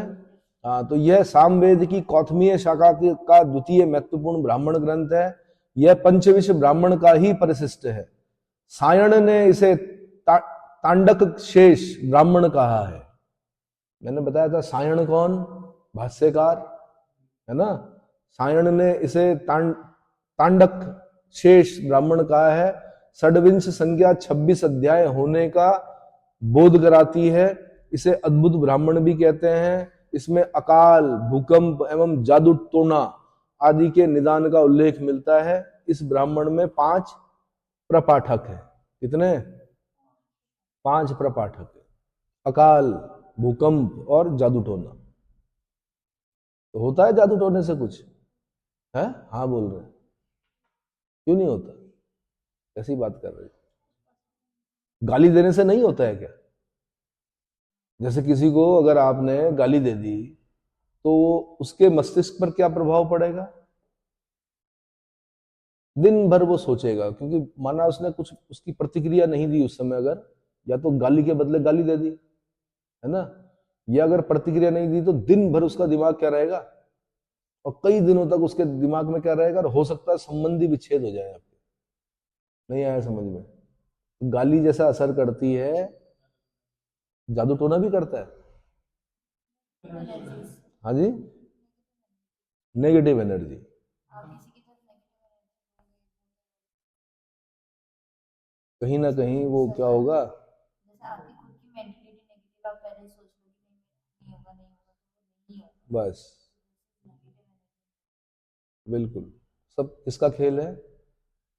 हाँ, तो यह सामवेद की कौथमीय शाखा का द्वितीय महत्वपूर्ण ब्राह्मण ग्रंथ है। यह पंचविश ब्राह्मण का ही परिशिष्ट है। सायण ने इसे तांडक शेष ब्राह्मण कहा है। मैंने बताया था सायण कौन? भाष्यकार है ना। सायण ने इसे तांडक शेष ब्राह्मण कहा है। षड्विंश संख्या 26 अध्याय होने का बोध कराती है। इसे अद्भुत ब्राह्मण भी कहते हैं। इसमें अकाल, भूकंप एवं जादू टोना आदि के निदान का उल्लेख मिलता है। इस ब्राह्मण में 5 प्रपाठक है। कितने? 5 प्रपाठक है। अकाल, भूकंप और जादू टोना। तो होता है जादू टोने से कुछ है? हाँ बोल रहे हैं। क्यों नहीं होता? कैसी बात कर रहे हैं? गाली देने से नहीं होता है क्या? जैसे किसी को अगर आपने गाली दे दी तो उसके मस्तिष्क पर क्या प्रभाव पड़ेगा? दिन भर वो सोचेगा, क्योंकि माना उसने कुछ उसकी प्रतिक्रिया नहीं दी उस समय। अगर या तो गाली के बदले गाली दे दी है ना, या अगर प्रतिक्रिया नहीं दी तो दिन भर उसका दिमाग क्या रहेगा, और कई दिनों तक उसके दिमाग में क्या रहेगा, और हो सकता है संबंधी विच्छेद हो जाए। आपके नहीं आया समझ में? गाली जैसा असर करती है, जादू टोना भी करता है। हाँ जी, नेगेटिव एनर्जी। कहीं ना कहीं वो क्या होगा, बस बिल्कुल। सब किसका खेल है?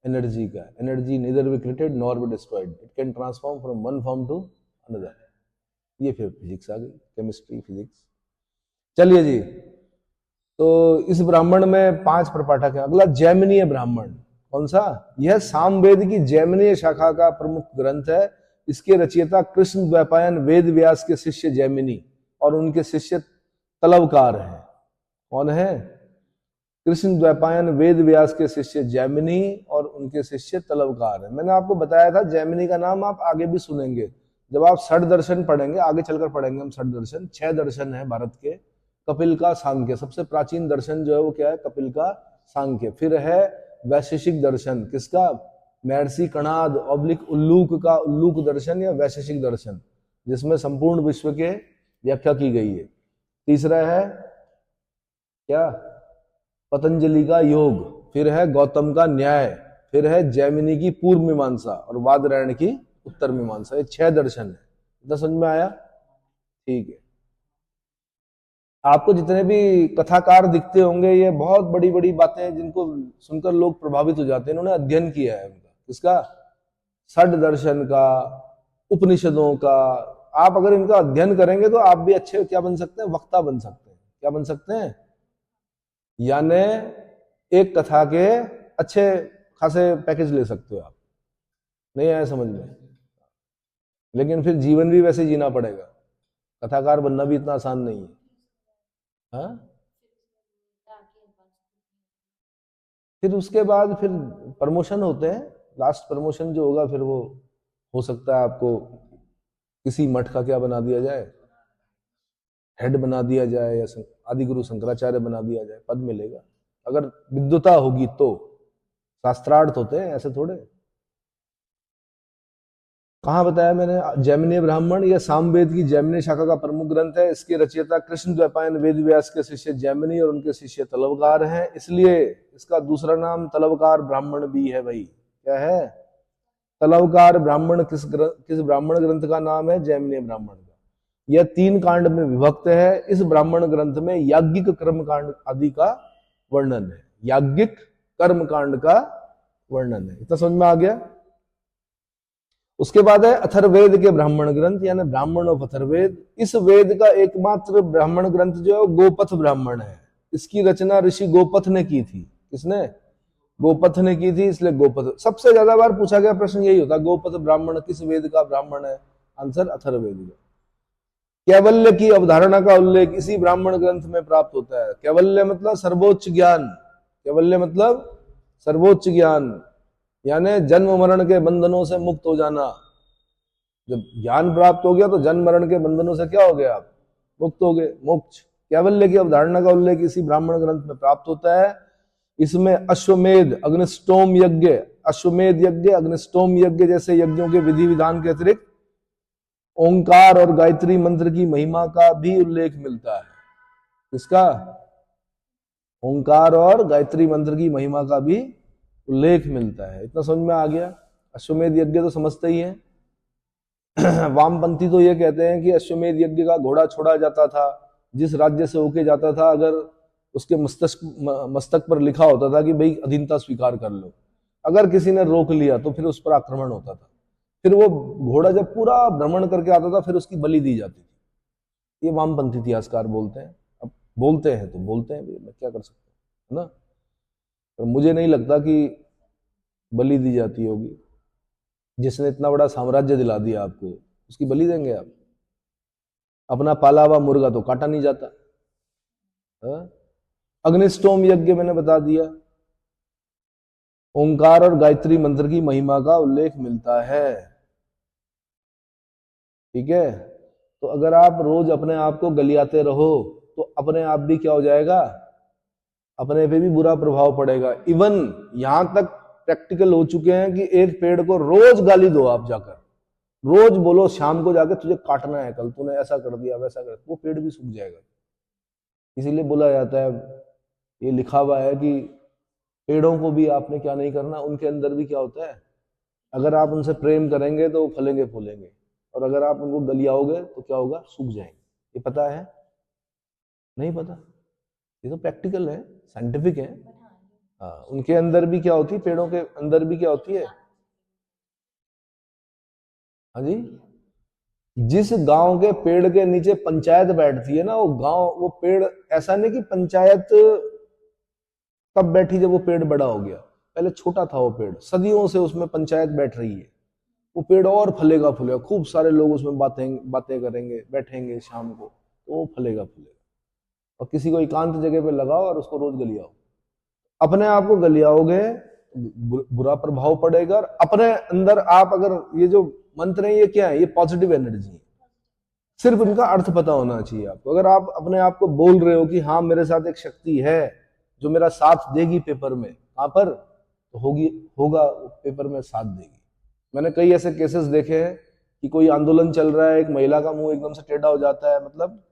एनर्जी का। Energy neither be created nor be destroyed, it can transform from one form to another. ये फिर फिजिक्स आ गई, केमिस्ट्री फिजिक्स। चलिए जी, तो इस ब्राह्मण में 5 प्रपाठक है। अगला जैमिनीय ब्राह्मण। कौन सा? यह सामवेद की जैमिनीय शाखा का प्रमुख ग्रंथ है। इसके रचयिता कृष्ण द्वैपायन वेद व्यास के शिष्य जैमिनी और उनके शिष्य तलवकार हैं। कौन है? कृष्ण द्वैपायन वेद व्यास के शिष्य जैमिनी और उनके शिष्य तलवकार है। मैंने आपको बताया था जैमिनी का नाम आप आगे भी सुनेंगे जब आप षड दर्शन पढ़ेंगे। आगे चलकर पढ़ेंगे हम षड दर्शन। 6 दर्शन है भारत के। कपिल का सांख्य, सबसे प्राचीन दर्शन जो है वो क्या है? कपिल का सांख्य। फिर है वैशेषिक दर्शन। किसका? महर्षि कणाद ऑब्लिक उल्लूक का उल्लूक दर्शन या वैशेषिक दर्शन, जिसमें संपूर्ण विश्व के व्याख्या की गई है। तीसरा है क्या? पतंजलि का योग। फिर है गौतम का न्याय। फिर है जैमिनी की पूर्व मीमांसा और वादरायण की उत्तर मीमांसा। ये 6 दर्शन है। इतना समझ में आया? ठीक है। आपको जितने भी कथाकार दिखते होंगे ये बहुत बड़ी बड़ी बातें हैं जिनको सुनकर लोग प्रभावित हो जाते हैं। इन्होंने अध्ययन किया है उनका। किसका? षड दर्शन का, उपनिषदों का। आप अगर इनका अध्ययन करेंगे तो आप भी अच्छे क्या बन सकते हैं? वक्ता बन सकते हैं। क्या बन सकते हैं? यानी एक कथा के अच्छे खासे पैकेज ले सकते हो आप। नहीं आया समझ में? लेकिन फिर जीवन भी वैसे जीना पड़ेगा। कथाकार बनना भी इतना आसान नहीं है। हाँ, फिर उसके बाद फिर प्रमोशन होते हैं। लास्ट प्रमोशन जो होगा फिर वो हो सकता है आपको किसी मठ का क्या बना दिया जाए, हेड बना दिया जाए, या आदि गुरु शंकराचार्य बना दिया जाए, पद मिलेगा अगर विद्वता होगी तो। शास्त्रार्थ होते हैं, ऐसे थोड़े। कहाँ बताया मैंने? जैमिनीय ब्राह्मण। यह सामवेद की जैमिनी शाखा का प्रमुख ग्रंथ है। इसके रचयिता कृष्ण द्वैपायन वेद व्यास के शिष्य जैमिनी और उनके शिष्य तलवकार हैं, इसलिए इसका दूसरा नाम तलवकार ब्राह्मण भी है। भाई क्या है? तलवकार ब्राह्मण। किस ब्राह्मण ग्रंथ का नाम है? जैमिनीय ब्राह्मण का। यह 3 कांड में विभक्त है। इस ब्राह्मण ग्रंथ में याज्ञिक कर्म कांड आदि का वर्णन है। याज्ञिक कर्म कांड का वर्णन है। इतना समझ में आ गया? उसके बाद है अथर्ववेद के ब्राह्मण ग्रंथ, यानी ब्राह्मण ऑफ अथर्ववेद। इस वेद का एकमात्र ब्राह्मण ग्रंथ जो है वो गोपथ ब्राह्मण है। इसकी रचना ऋषि गोपथ ने की थी। किसने? गोपथ ने की थी, इसलिए गोपथ। सबसे ज्यादा बार पूछा गया प्रश्न यही होता, गोपथ ब्राह्मण किस वेद का ब्राह्मण है? आंसर अथर्ववेद का। कैवल्य की अवधारणा का उल्लेख इसी ब्राह्मण ग्रंथ में प्राप्त होता है। कैवल्य मतलब सर्वोच्च ज्ञान, कैवल्य मतलब सर्वोच्च ज्ञान, यानी जन्म मरण के बंधनों से मुक्त हो जाना। जब ज्ञान प्राप्त हो गया तो जन्म मरण के बंधनों से क्या हो गया? आप मुक्त हो गए, मोक्ष। कैवल्य की अवधारणा का उल्लेख इसी ब्राह्मण ग्रंथ में प्राप्त होता है। इसमें अश्वमेध, अग्निष्टोम यज्ञ, अश्वमेध यज्ञ, अग्निष्टोम यज्ञ जैसे यज्ञों के विधि विधान के अतिरिक्त ओंकार और गायत्री मंत्र की महिमा का भी उल्लेख मिलता है। किसका? ओंकार और गायत्री मंत्र की महिमा का भी उल्लेख मिलता है। इतना समझ में आ गया? अश्वमेध यज्ञ तो समझते ही है। वामपंथी तो ये कहते हैं कि अश्वमेध यज्ञ का घोड़ा छोड़ा जाता था, जिस राज्य से होके जाता था अगर उसके मस्तक पर लिखा होता था कि भाई अधीनता स्वीकार कर लो, अगर किसी ने रोक लिया तो फिर उस पर आक्रमण होता था। फिर वो घोड़ा जब पूरा भ्रमण करके आता था फिर उसकी बलि दी जाती थी। ये वामपंथी इतिहासकार बोलते हैं। अब बोलते हैं तो बोलते हैं, मैं क्या कर सकता हूँ, है ना? पर मुझे नहीं लगता कि बलि दी जाती होगी। जिसने इतना बड़ा साम्राज्य दिला दिया आपको, उसकी बलि देंगे आप? अपना पाला हुआ मुर्गा तो काटा नहीं जाता। अग्निष्टोम यज्ञ मैंने बता दिया। ओंकार और गायत्री मंत्र की महिमा का उल्लेख मिलता है। ठीक है, तो अगर आप रोज अपने आप को गलियाते रहो तो अपने आप भी क्या हो जाएगा? अपने पे भी बुरा प्रभाव पड़ेगा। इवन यहां तक प्रैक्टिकल हो चुके हैं कि एक पेड़ को रोज गाली दो आप जाकर, रोज बोलो शाम को जाकर तुझे काटना है, कल तूने ऐसा कर दिया वैसा कर, वो पेड़ भी सूख जाएगा। इसीलिए बोला जाता है, ये लिखा हुआ है कि पेड़ों को भी आपने क्या नहीं करना, उनके अंदर भी क्या होता है, अगर आप उनसे प्रेम करेंगे तो वो फलेंगे फूलेंगे, और अगर आप उनको गलियाओगे तो क्या होगा? सूख जाएंगे। ये पता है? नहीं पता? ये तो प्रैक्टिकल है, साइंटिफिक है। हाँ, उनके अंदर भी क्या होती है, पेड़ों के अंदर भी क्या होती है? हाँ जी, जिस गांव के पेड़ के नीचे पंचायत बैठती है ना, वो गांव, वो पेड़, ऐसा नहीं कि पंचायत तब बैठी जब वो पेड़ बड़ा हो गया, पहले छोटा था वो पेड़, सदियों से उसमें पंचायत बैठ रही है। वो पेड़ और फलेगा फूलेगा, खूब सारे लोग उसमें बातें करेंगे, बैठेंगे शाम को, तो वो फलेगा फूलेगा। और किसी को एकांत जगह पे लगाओ और उसको रोज गलियाओ, अपने आप को गलियाओगे बुरा प्रभाव पड़ेगा। और अपने अंदर आप, अगर ये जो मंत्र है ये क्या है? ये पॉजिटिव एनर्जी है। सिर्फ इनका अर्थ पता होना चाहिए आपको। अगर आप अपने आप को बोल रहे हो कि हाँ मेरे साथ एक शक्ति है जो मेरा साथ देगी पेपर में, कहां पर? तो होगा पेपर में साथ देगी। मैंने कई ऐसे केसेस देखे हैं कि कोई आंदोलन चल रहा है, एक महिला का मुंह एकदम से टेढ़ा हो जाता है, मतलब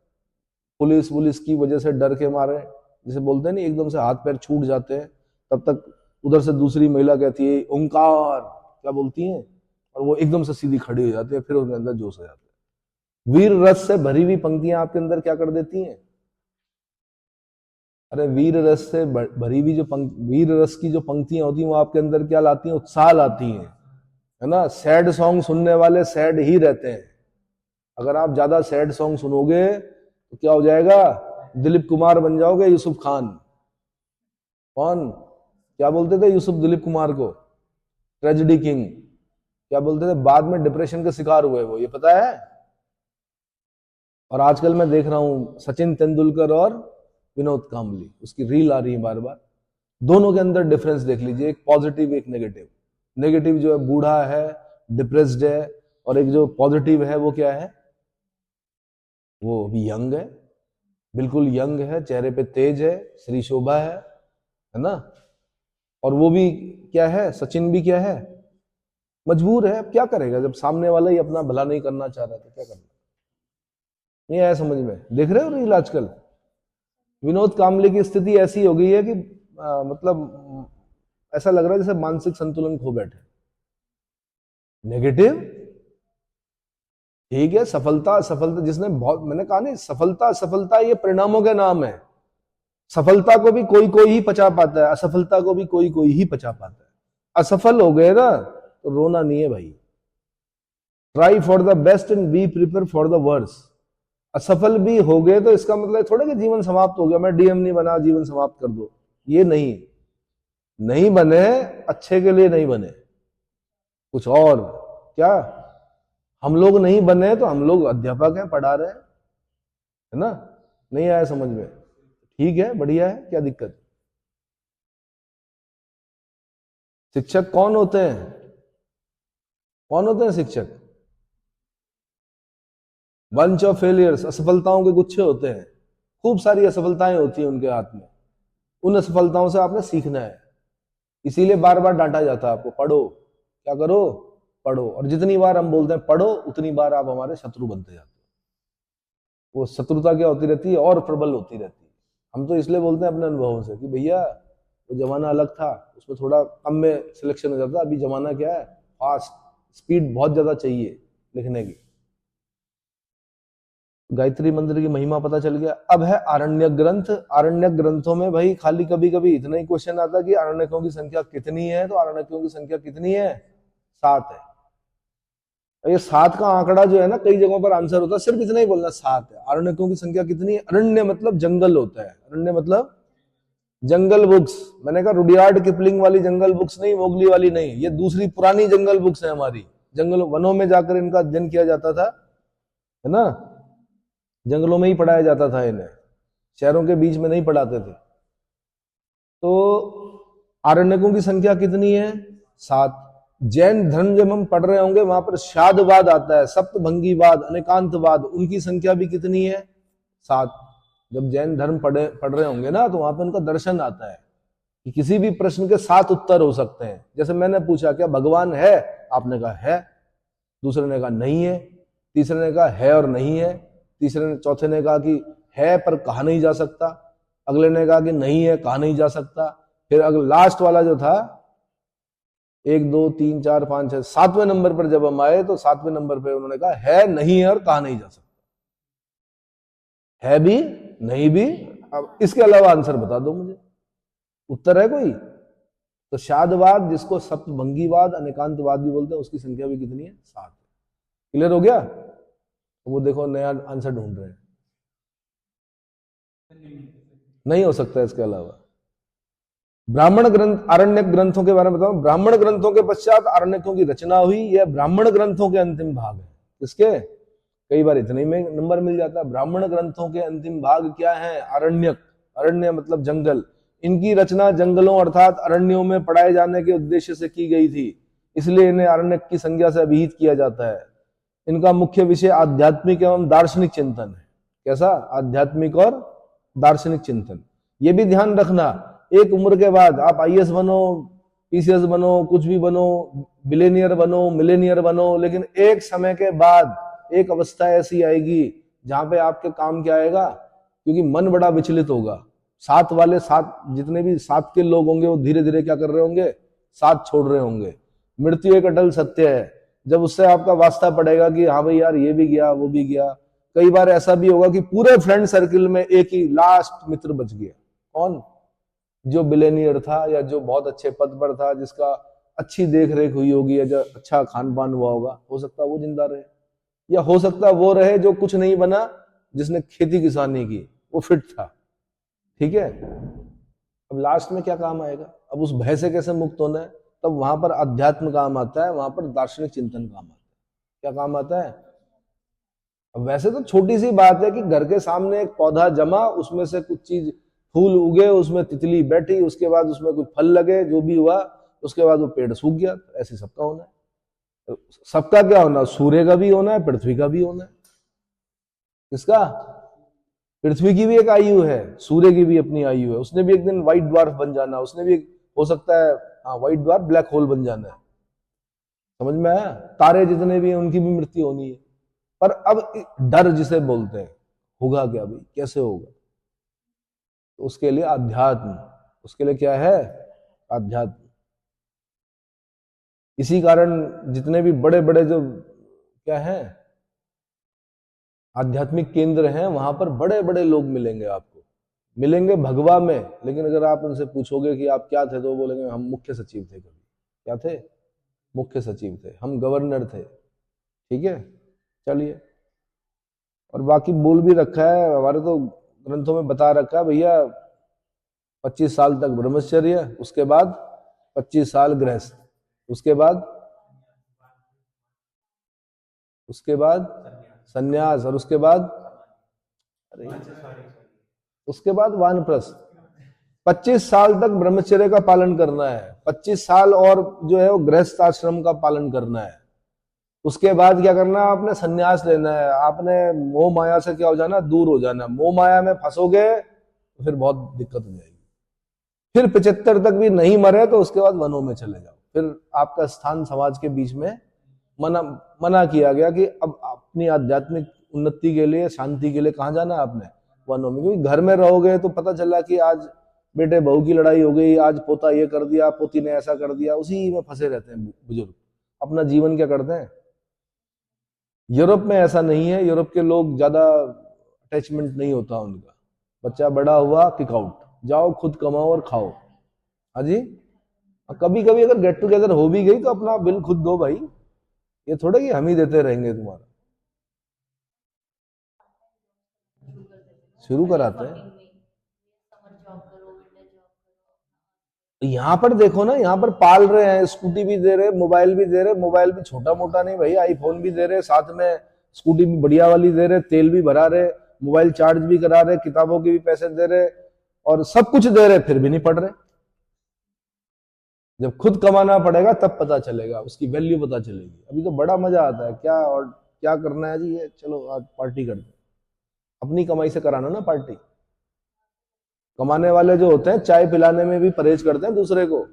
पुलिस की वजह से डर के मारे, जिसे बोलते हैं नहीं, एकदम से हाथ पैर छूट जाते हैं। तब तक उधर से दूसरी महिला कहती है ओंकार, क्या बोलती है, और वो एकदम से सीधी खड़ी हो जाती है, फिर उनके अंदर जोश आ जाता है। वीर रस से भरी हुई पंक्तियां आपके अंदर क्या कर देती हैं? अरे वीर रस से भरी हुई वीर रस की जो पंक्तियां होती हैं वो आपके अंदर क्या लाती हैं? उत्साह लाती हैं, है ना? सैड सॉन्ग सुनने वाले सैड ही रहते हैं। अगर आप ज्यादा सैड सॉन्ग सुनोगे तो क्या हो जाएगा? दिलीप कुमार बन जाओगे, यूसुफ खान। कौन क्या बोलते थे यूसुफ दिलीप कुमार को? Tragedy king. क्या बोलते थे? बाद में डिप्रेशन का शिकार हुए वो, ये पता है? और आजकल मैं देख रहा हूं सचिन तेंदुलकर और विनोद कांबली, उसकी रील आ रही है बार बार। दोनों के अंदर डिफरेंस देख लीजिए, एक पॉजिटिव एक नेगेटिव। नेगेटिव जो है बूढ़ा है, डिप्रेस्ड है, और एक जो पॉजिटिव है वो क्या है? वो अभी यंग है, बिल्कुल यंग है, चेहरे पे तेज है, श्री शोभा है ना? और वो भी क्या है? सचिन भी क्या है? मजबूर है। अब क्या करेगा जब सामने वाला ही अपना भला नहीं करना चाह रहा, तो क्या करना? नहीं आया समझ में? देख रहे हो रील आजकल? विनोद कांबले की स्थिति ऐसी हो गई है कि मतलब ऐसा लग रहा है जैसे मानसिक संतुलन खो बैठे। नेगेटिव ठीक है, सफलता जिसने बहुत, मैंने कहा नहीं, सफलता ये परिणामों के नाम है। सफलता को भी कोई ही पचा पाता है, असफलता को भी कोई ही पचा पाता है। असफल हो गए ना तो रोना नहीं है भाई, try for the best and be prepare for the worst. असफल भी हो गए तो इसका मतलब थोड़ा कि जीवन समाप्त हो गया, मैं डीएम नहीं बना जीवन समाप्त कर दो, ये नहीं बने, अच्छे के लिए नहीं बने, कुछ और। क्या हम लोग नहीं बने तो हम लोग अध्यापक हैं, पढ़ा रहे हैं, है ना? नहीं आया समझ में? ठीक है, बढ़िया है, क्या दिक्कत? शिक्षक कौन होते हैं? कौन होते हैं शिक्षक? बंच ऑफ फेलियर्स, असफलताओं के गुच्छे होते हैं। खूब सारी असफलताएं होती हैं उनके हाथ में, उन असफलताओं से आपने सीखना है। इसीलिए बार बार डांटा जाता है आपको, पढ़ो, क्या करो, पढ़ो। और जितनी बार हम बोलते हैं पढ़ो, उतनी बार आप हमारे शत्रु बनते जाते हो। वो शत्रुता क्या होती रहती है? और प्रबल होती रहती है। हम तो इसलिए बोलते हैं अपने अनुभवों से कि भैया वो जमाना अलग था, उसमें थोड़ा कम में सिलेक्शन हो जाता, अभी जमाना क्या है, फास्ट, स्पीड बहुत ज्यादा चाहिए लिखने की। गायत्री मंत्र की महिमा पता चल गया। अब है आरण्यक ग्रंथ। आरण्यक ग्रंथों में भाई खाली कभी कभी इतना ही क्वेश्चन आता कि आरण्यकों की संख्या कितनी है, तो आरण्यकों की संख्या कितनी है? 7 है। ये 7 का आंकड़ा जो है ना, कई जगहों पर आंसर होता है, सिर्फ इतना ही बोलना 7 है। आरण्यकों की संख्या कितनी है? अरण्य मतलब जंगल होता है, अरण्य मतलब जंगल बुक्स। मैंने कहा रुडियार्ड किपलिंग वाली जंगल बुक्स नहीं, मोगली वाली नहीं, ये दूसरी पुरानी जंगल बुक्स है हमारी। जंगल वनों में जाकर इनका अध्ययन किया जाता था, है ना? जंगलों में ही पढ़ाया जाता था इन्हें, शहरों के बीच में नहीं पढ़ाते थे। तो आरण्यकों की संख्या कितनी है? 7। जैन धर्म जब हम पढ़ रहे होंगे वहां पर शादवाद आता है, सप्तभंगीवाद, अनेकांतवाद, उनकी संख्या भी कितनी है? 7। जब जैन धर्म पढ़ रहे होंगे ना, तो वहां पर उनका दर्शन आता है कि किसी भी प्रश्न के 7 उत्तर हो सकते हैं। जैसे मैंने पूछा क्या भगवान है, आपने कहा है, दूसरे ने कहा नहीं है, तीसरे ने कहा है और नहीं है, चौथे ने कहा कि है पर कहा नहीं जा सकता, अगले ने कहा कि नहीं है, कहा नहीं जा सकता। फिर अगले लास्ट वाला जो था 1 2 3 4 5 6 7वें नंबर पर जब हम आए, तो 7वें नंबर पर उन्होंने कहा है, नहीं है और कहा नहीं जा सकता। है भी, नहीं भी, अब इसके अलावा आंसर बता दो मुझे, उत्तर है कोई? तो शादवाद, जिसको सप्तभंगीवाद, अनेकांतवाद भी बोलते हैं, उसकी संख्या भी कितनी है? 7। क्लियर हो गया? तो वो देखो नया आंसर ढूंढ रहे हैं, नहीं हो सकता इसके अलावा। ब्राह्मण ग्रंथ, आरण्यक ग्रंथों के बारे में बताऊं। ब्राह्मण ग्रंथों के पश्चात आरण्यकों की रचना हुई। यह ब्राह्मण ग्रंथों के अंतिम भाग है। किसके? कई बार इतने में नंबर मिल जाता है। ब्राह्मण ग्रंथों के अंतिम भाग क्या है? आरण्यक। अरण्य मतलब जंगल। इनकी रचना जंगलों अर्थात अरण्यों में पढ़ाए जाने के उद्देश्य से की गई थी, इसलिए इन्हें आरण्यक की संज्ञा से अभिहित किया जाता है। इनका मुख्य विषय आध्यात्मिक एवं दार्शनिक चिंतन है। कैसा? आध्यात्मिक और दार्शनिक चिंतन। ये भी ध्यान रखना, एक उम्र के बाद आप आईएएस बनो, पीसीएस बनो, कुछ भी बनो, बिलेनियर बनो, मिलेनियर बनो, लेकिन एक समय के बाद एक अवस्था ऐसी आएगी जहां पे आपके काम क्या आएगा, क्योंकि मन बड़ा विचलित होगा। 7 वाले 7 जितने भी 7 के लोग होंगे, वो धीरे धीरे क्या कर रहे होंगे? 7 छोड़ रहे होंगे। मृत्यु एक अटल सत्य है। जब उससे आपका वास्ता पड़ेगा कि हाँ भाई यार ये भी गया, वो भी गया। कई बार ऐसा भी होगा कि पूरे फ्रेंड सर्किल में एक ही लास्ट मित्र बच गया। कौन? जो बिलेनियर था, या जो बहुत अच्छे पद पर था, जिसका अच्छी देख रेख हुई होगी, या जो अच्छा खान पान हुआ होगा, हो सकता है वो जिंदा रहे, या हो सकता है वो रहे जो कुछ नहीं बना, जिसने खेती किसानी की, वो फिट था। ठीक है? अब लास्ट में क्या काम आएगा? अब उस भय से कैसे मुक्त होना है? तब वहां पर अध्यात्म काम आता है, वहां पर दार्शनिक चिंतन काम आता है। क्या काम आता है? अब वैसे तो छोटी सी बात है कि घर के सामने एक पौधा जमा, उसमें से कुछ चीज फूल उगे, उसमें तितली बैठी, उसके बाद उसमें कुछ फल लगे, जो भी हुआ, उसके बाद वो पेड़ सूख गया। ऐसे सबका होना है। सबका क्या होना? सूर्य का भी होना है, पृथ्वी का भी होना है। किसका? पृथ्वी की भी एक आयु है, सूर्य की भी अपनी आयु है। उसने भी एक दिन व्हाइट ड्वार्फ बन जाना, उसने भी हो सकता है, हाँ, व्हाइट ड्वार्फ, ब्लैक होल बन जाना है। समझ में आया? तारे जितने भी हैं उनकी भी मृत्यु होनी है। पर अब डर जिसे बोलते हैं, होगा क्या भाई, कैसे होगा? तो उसके लिए अध्यात्म, उसके लिए क्या है? अध्यात्म। इसी कारण जितने भी बड़े बड़े जो क्या है आध्यात्मिक केंद्र हैं, वहां पर बड़े बड़े लोग मिलेंगे आपको, मिलेंगे भगवा में। लेकिन अगर आप उनसे पूछोगे कि आप क्या थे, तो वो बोलेंगे हम मुख्य सचिव थे। कभी क्या थे? मुख्य सचिव थे, हम गवर्नर थे। ठीक है, चलिए। और बाकी बोल भी रखा है हमारे तो ग्रंथों में, बता रखा है भैया 25 साल तक ब्रह्मचर्य, उसके बाद 25 साल गृहस्थ, उसके बाद सन्यास, और उसके बाद, अरे उसके बाद वानप्रस्थ। 25 साल तक ब्रह्मचर्य का पालन करना है, 25 साल और जो है वो गृहस्थ आश्रम का पालन करना है। उसके बाद क्या करना है, आपने सन्यास लेना है, आपने मोह माया से क्या हो जाना, दूर हो जाना। मोह माया में फंसोगे तो फिर बहुत दिक्कत हो जाएगी। फिर 75 तक भी नहीं मरे तो उसके बाद वनों में चले जाओ, फिर आपका स्थान समाज के बीच में। मना किया गया कि अब अपनी आध्यात्मिक उन्नति के लिए, शांति के लिए कहाँ जाना है आपने, वनों में। क्योंकि घर में रहोगे तो पता चला कि आज बेटे बहू की लड़ाई हो गई, आज पोता ये कर दिया, पोती ने ऐसा कर दिया, उसी में फंसे रहते हैं बुजुर्ग। अपना जीवन क्या करते हैं। यूरोप में ऐसा नहीं है, यूरोप के लोग ज्यादा अटैचमेंट नहीं होता उनका। बच्चा बड़ा हुआ, किक आउट, जाओ खुद कमाओ और खाओ। हाँ जी, कभी कभी अगर गेट टुगेदर हो भी गई तो अपना बिल खुद दो भाई, ये थोड़ा कि हम ही देते रहेंगे तुम्हारा। शुरू कराते हैं। यहाँ पर देखो ना, यहाँ पर पाल रहे हैं, स्कूटी भी दे रहे, मोबाइल भी दे रहे। मोबाइल भी छोटा मोटा नहीं भाई, आईफोन भी दे रहे, साथ में स्कूटी भी बढ़िया वाली दे रहे, तेल भी भरा रहे, मोबाइल चार्ज भी करा रहे, किताबों के भी पैसे दे रहे, और सब कुछ दे रहे, फिर भी नहीं पढ़ रहे। जब खुद कमाना पड़ेगा तब पता चलेगा, उसकी वैल्यू पता चलेगी। अभी तो बड़ा मजा आता है, क्या और क्या करना है जी, ये चलो आज पार्टी करते हैं। अपनी कमाई से कराना ना पार्टी। कमाने वाले जो होते हैं चाय पिलाने में भी परहेज करते हैं दूसरे को,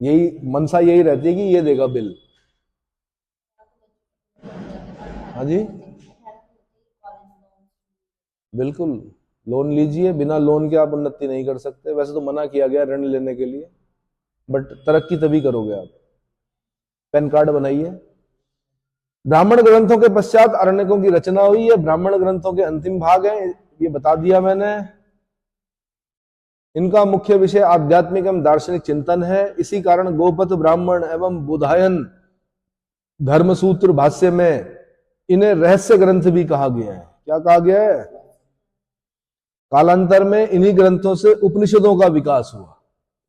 यही मनसा यही रहती है कि ये देगा बिल। हाँ जी, बिल्कुल। लोन लीजिए, बिना लोन के आप उन्नति नहीं कर सकते। वैसे तो मना किया गया ऋण लेने के लिए, बट तरक्की तभी करोगे आप। पैन कार्ड बनाइए। ब्राह्मण ग्रंथों के पश्चात अरण्यकों की रचना हुई है। ब्राह्मण ग्रंथों के अंतिम भाग हैं, ये बता दिया मैंने। इनका मुख्य विषय आध्यात्मिक एवं दार्शनिक चिंतन है। इसी कारण गोपथ ब्राह्मण एवं बुधायन धर्मसूत्र भाष्य में इन्हें रहस्य ग्रंथ भी कहा गया है। क्या कहा गया है। कालांतर में इन्हीं ग्रंथों से उपनिषदों का विकास हुआ।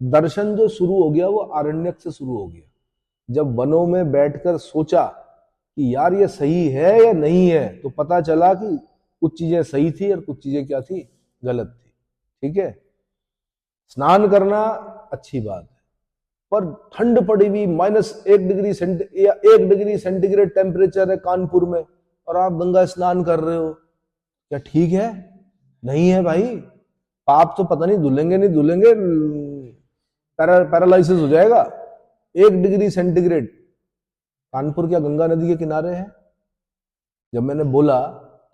दर्शन जो शुरू हो गया वो आरण्यक से शुरू हो गया। जब वनों में बैठकर सोचा कि यार ये सही है या नहीं है, तो पता चला कि कुछ चीजें सही थी और कुछ चीजें क्या थी, गलत थी। ठीक है, स्नान करना अच्छी बात है, पर ठंड पड़ी हुई -1 डिग्री सेंटीग्रेड टेम्परेचर है कानपुर में, और आप गंगा स्नान कर रहे हो, क्या ठीक है। नहीं है भाई, पाप तो पता नहीं धुलेंगे नहीं धुलेंगे, पैरालाइसिस हो जाएगा। 1 डिग्री सेंटीग्रेड। कानपुर क्या गंगा नदी के किनारे है। जब मैंने बोला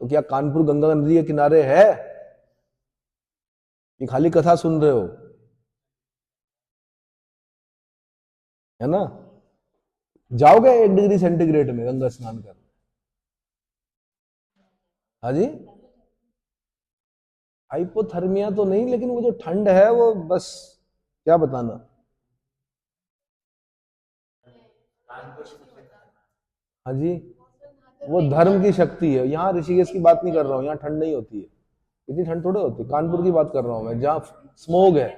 तो क्या कानपुर गंगा नदी के किनारे है, ये खाली कथा सुन रहे हो, है ना। जाओगे 1 डिग्री सेंटीग्रेड में गंगा स्नान करने। हाँ जी, हाइपोथर्मिया तो नहीं, लेकिन वो जो ठंड है वो बस क्या बताना। हाँ जी, वो धर्म की शक्ति है। यहाँ ऋषिकेश की बात नहीं कर रहा हूँ, यहाँ ठंड नहीं होती है, इतनी ठंड थोड़े होती है। कानपुर की बात कर रहा हूँ मैं, जहाँ स्मोग है,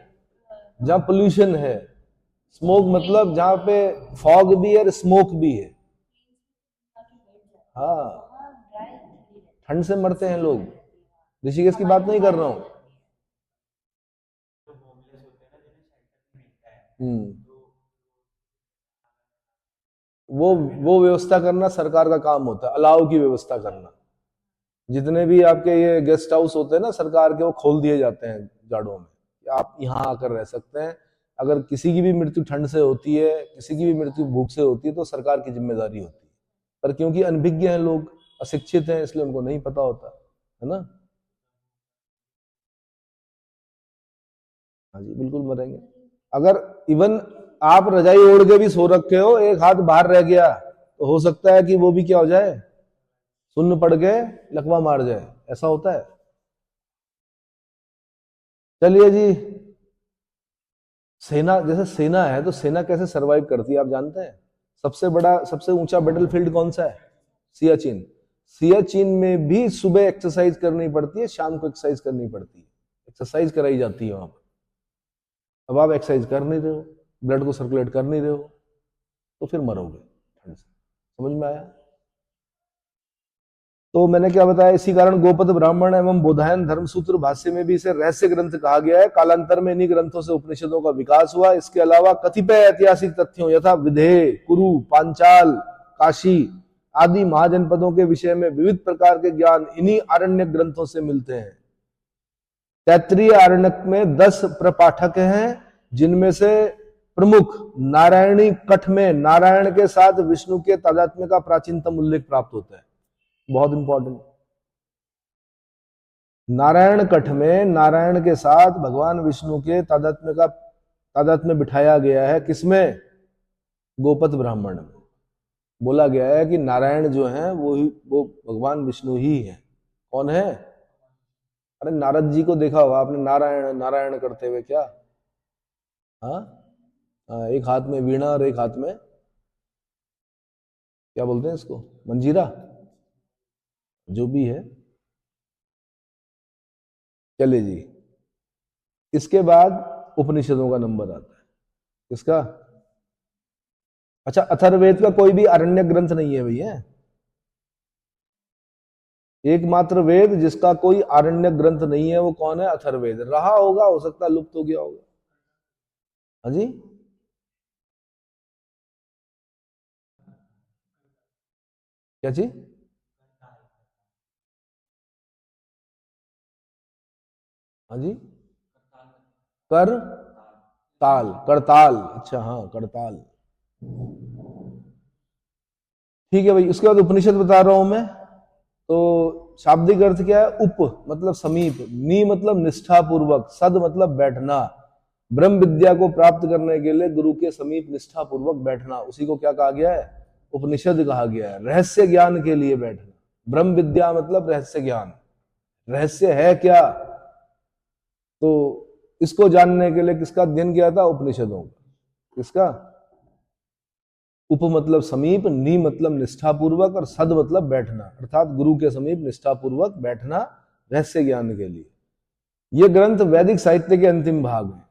जहाँ पोल्यूशन है। स्मोक मतलब जहाँ पे फॉग भी है और स्मोक भी है। हाँ, ठंड से मरते हैं लोग। ऋषिकेश की बात नहीं कर रहा हूँ। हम्म, वो व्यवस्था करना सरकार का काम होता है, अलाव की व्यवस्था करना। जितने भी आपके ये गेस्ट हाउस होते हैं ना सरकार के, वो खोल दिए जाते हैं जाड़ों में, आप यहाँ आकर रह सकते हैं। अगर किसी की भी मृत्यु ठंड से होती है, किसी की भी मृत्यु भूख से होती है, तो सरकार की जिम्मेदारी होती है। पर क्योंकि अनभिज्ञ हैं लोग, अशिक्षित हैं, इसलिए उनको नहीं पता होता है ना। हाँ जी, बिल्कुल मरेंगे। अगर इवन आप रजाई ओढ़ के भी सो रखे हो, एक हाथ बाहर रह गया, तो हो सकता है कि वो भी क्या हो जाए, सुन्न पड़ के लकवा मार जाए, ऐसा होता है। चलिए जी, सेना, जैसे सेना है तो सेना कैसे सरवाइव करती है आप जानते हैं। सबसे ऊंचा बैटलफील्ड कौन सा है? सियाचिन। सियाचिन में भी सुबह एक्सरसाइज करनी पड़ती है, शाम को एक्सरसाइज करनी पड़ती है, एक्सरसाइज कराई जाती है वहां पर। अब आप एक्सरसाइज कर नहीं रहे हो, ब्लड को सर्कुलेट कर नहीं रहे हो, तो फिर मरोगे ठंड से। समझ में आया? तो मैंने क्या बताया, इसी कारण गोपद ब्राह्मण एवं बोधायन धर्मसूत्र भाष्य में भी इसे रहस्य ग्रंथ कहा गया है। कालांतर में इन्हीं ग्रंथों से उपनिषदों का विकास हुआ। इसके अलावा कतिपय ऐतिहासिक तथ्यों यथा विदेह, कुरु, पांचाल, काशी आदि महाजनपदों के विषय में विविध प्रकार के ज्ञान इन्हीं आरण्यक ग्रंथों से मिलते हैं। तैत्तिरीय आरण्यक में 10 प्रपाठक हैं, जिनमें से प्रमुख नारायणी कठ में नारायण के साथ विष्णु के तादात्म्य का प्राचीनतम उल्लेख प्राप्त होता है। बहुत इंपॉर्टेंट। नारायण कठ में नारायण के साथ भगवान विष्णु के तादात्म्य बिठाया गया है। किसमें? गोपद ब्राह्मण में बोला गया है कि नारायण जो है वो भगवान विष्णु ही है। कौन है? अरे नारद जी को देखा होगा आपने नारायण नारायण करते हुए। क्या? हाँ, एक हाथ में वीणा और एक हाथ में क्या बोलते हैं इसको, मंजीरा, जो भी है। चलिए जी, इसके बाद उपनिषदों का नंबर आता है। किसका? अच्छा, अथर्ववेद का कोई भी आरण्यक ग्रंथ नहीं है भैया। एकमात्र वेद जिसका कोई आरण्यक ग्रंथ नहीं है वो कौन है? अथर्ववेद। रहा होगा, हो सकता है लुप्त हो गया होगा। हाँ जी, क्या चीज? हाँ जी, कर ताल, करताल। अच्छा हाँ, करताल। ठीक है भाई। उसके बाद उपनिषद बता रहा हूं मैं। तो शाब्दिक अर्थ क्या है? उप मतलब समीप, नी मतलब निष्ठा पूर्वक, सद मतलब बैठना। ब्रह्म विद्या को प्राप्त करने के लिए गुरु के समीप निष्ठा पूर्वक बैठना, उसी को क्या कहा गया है? उपनिषद कहा गया है। रहस्य ज्ञान के लिए बैठना। ब्रह्म विद्या मतलब रहस्य ज्ञान। रहस्य है क्या? तो इसको जानने के लिए किसका अध्ययन किया था? उपनिषदों का। किसका? उप मतलब समीप, नी मतलब निष्ठापूर्वक, और सद मतलब बैठना, अर्थात गुरु के समीप निष्ठापूर्वक बैठना रहस्य ज्ञान के लिए। ये ग्रंथ वैदिक साहित्य के अंतिम भाग है।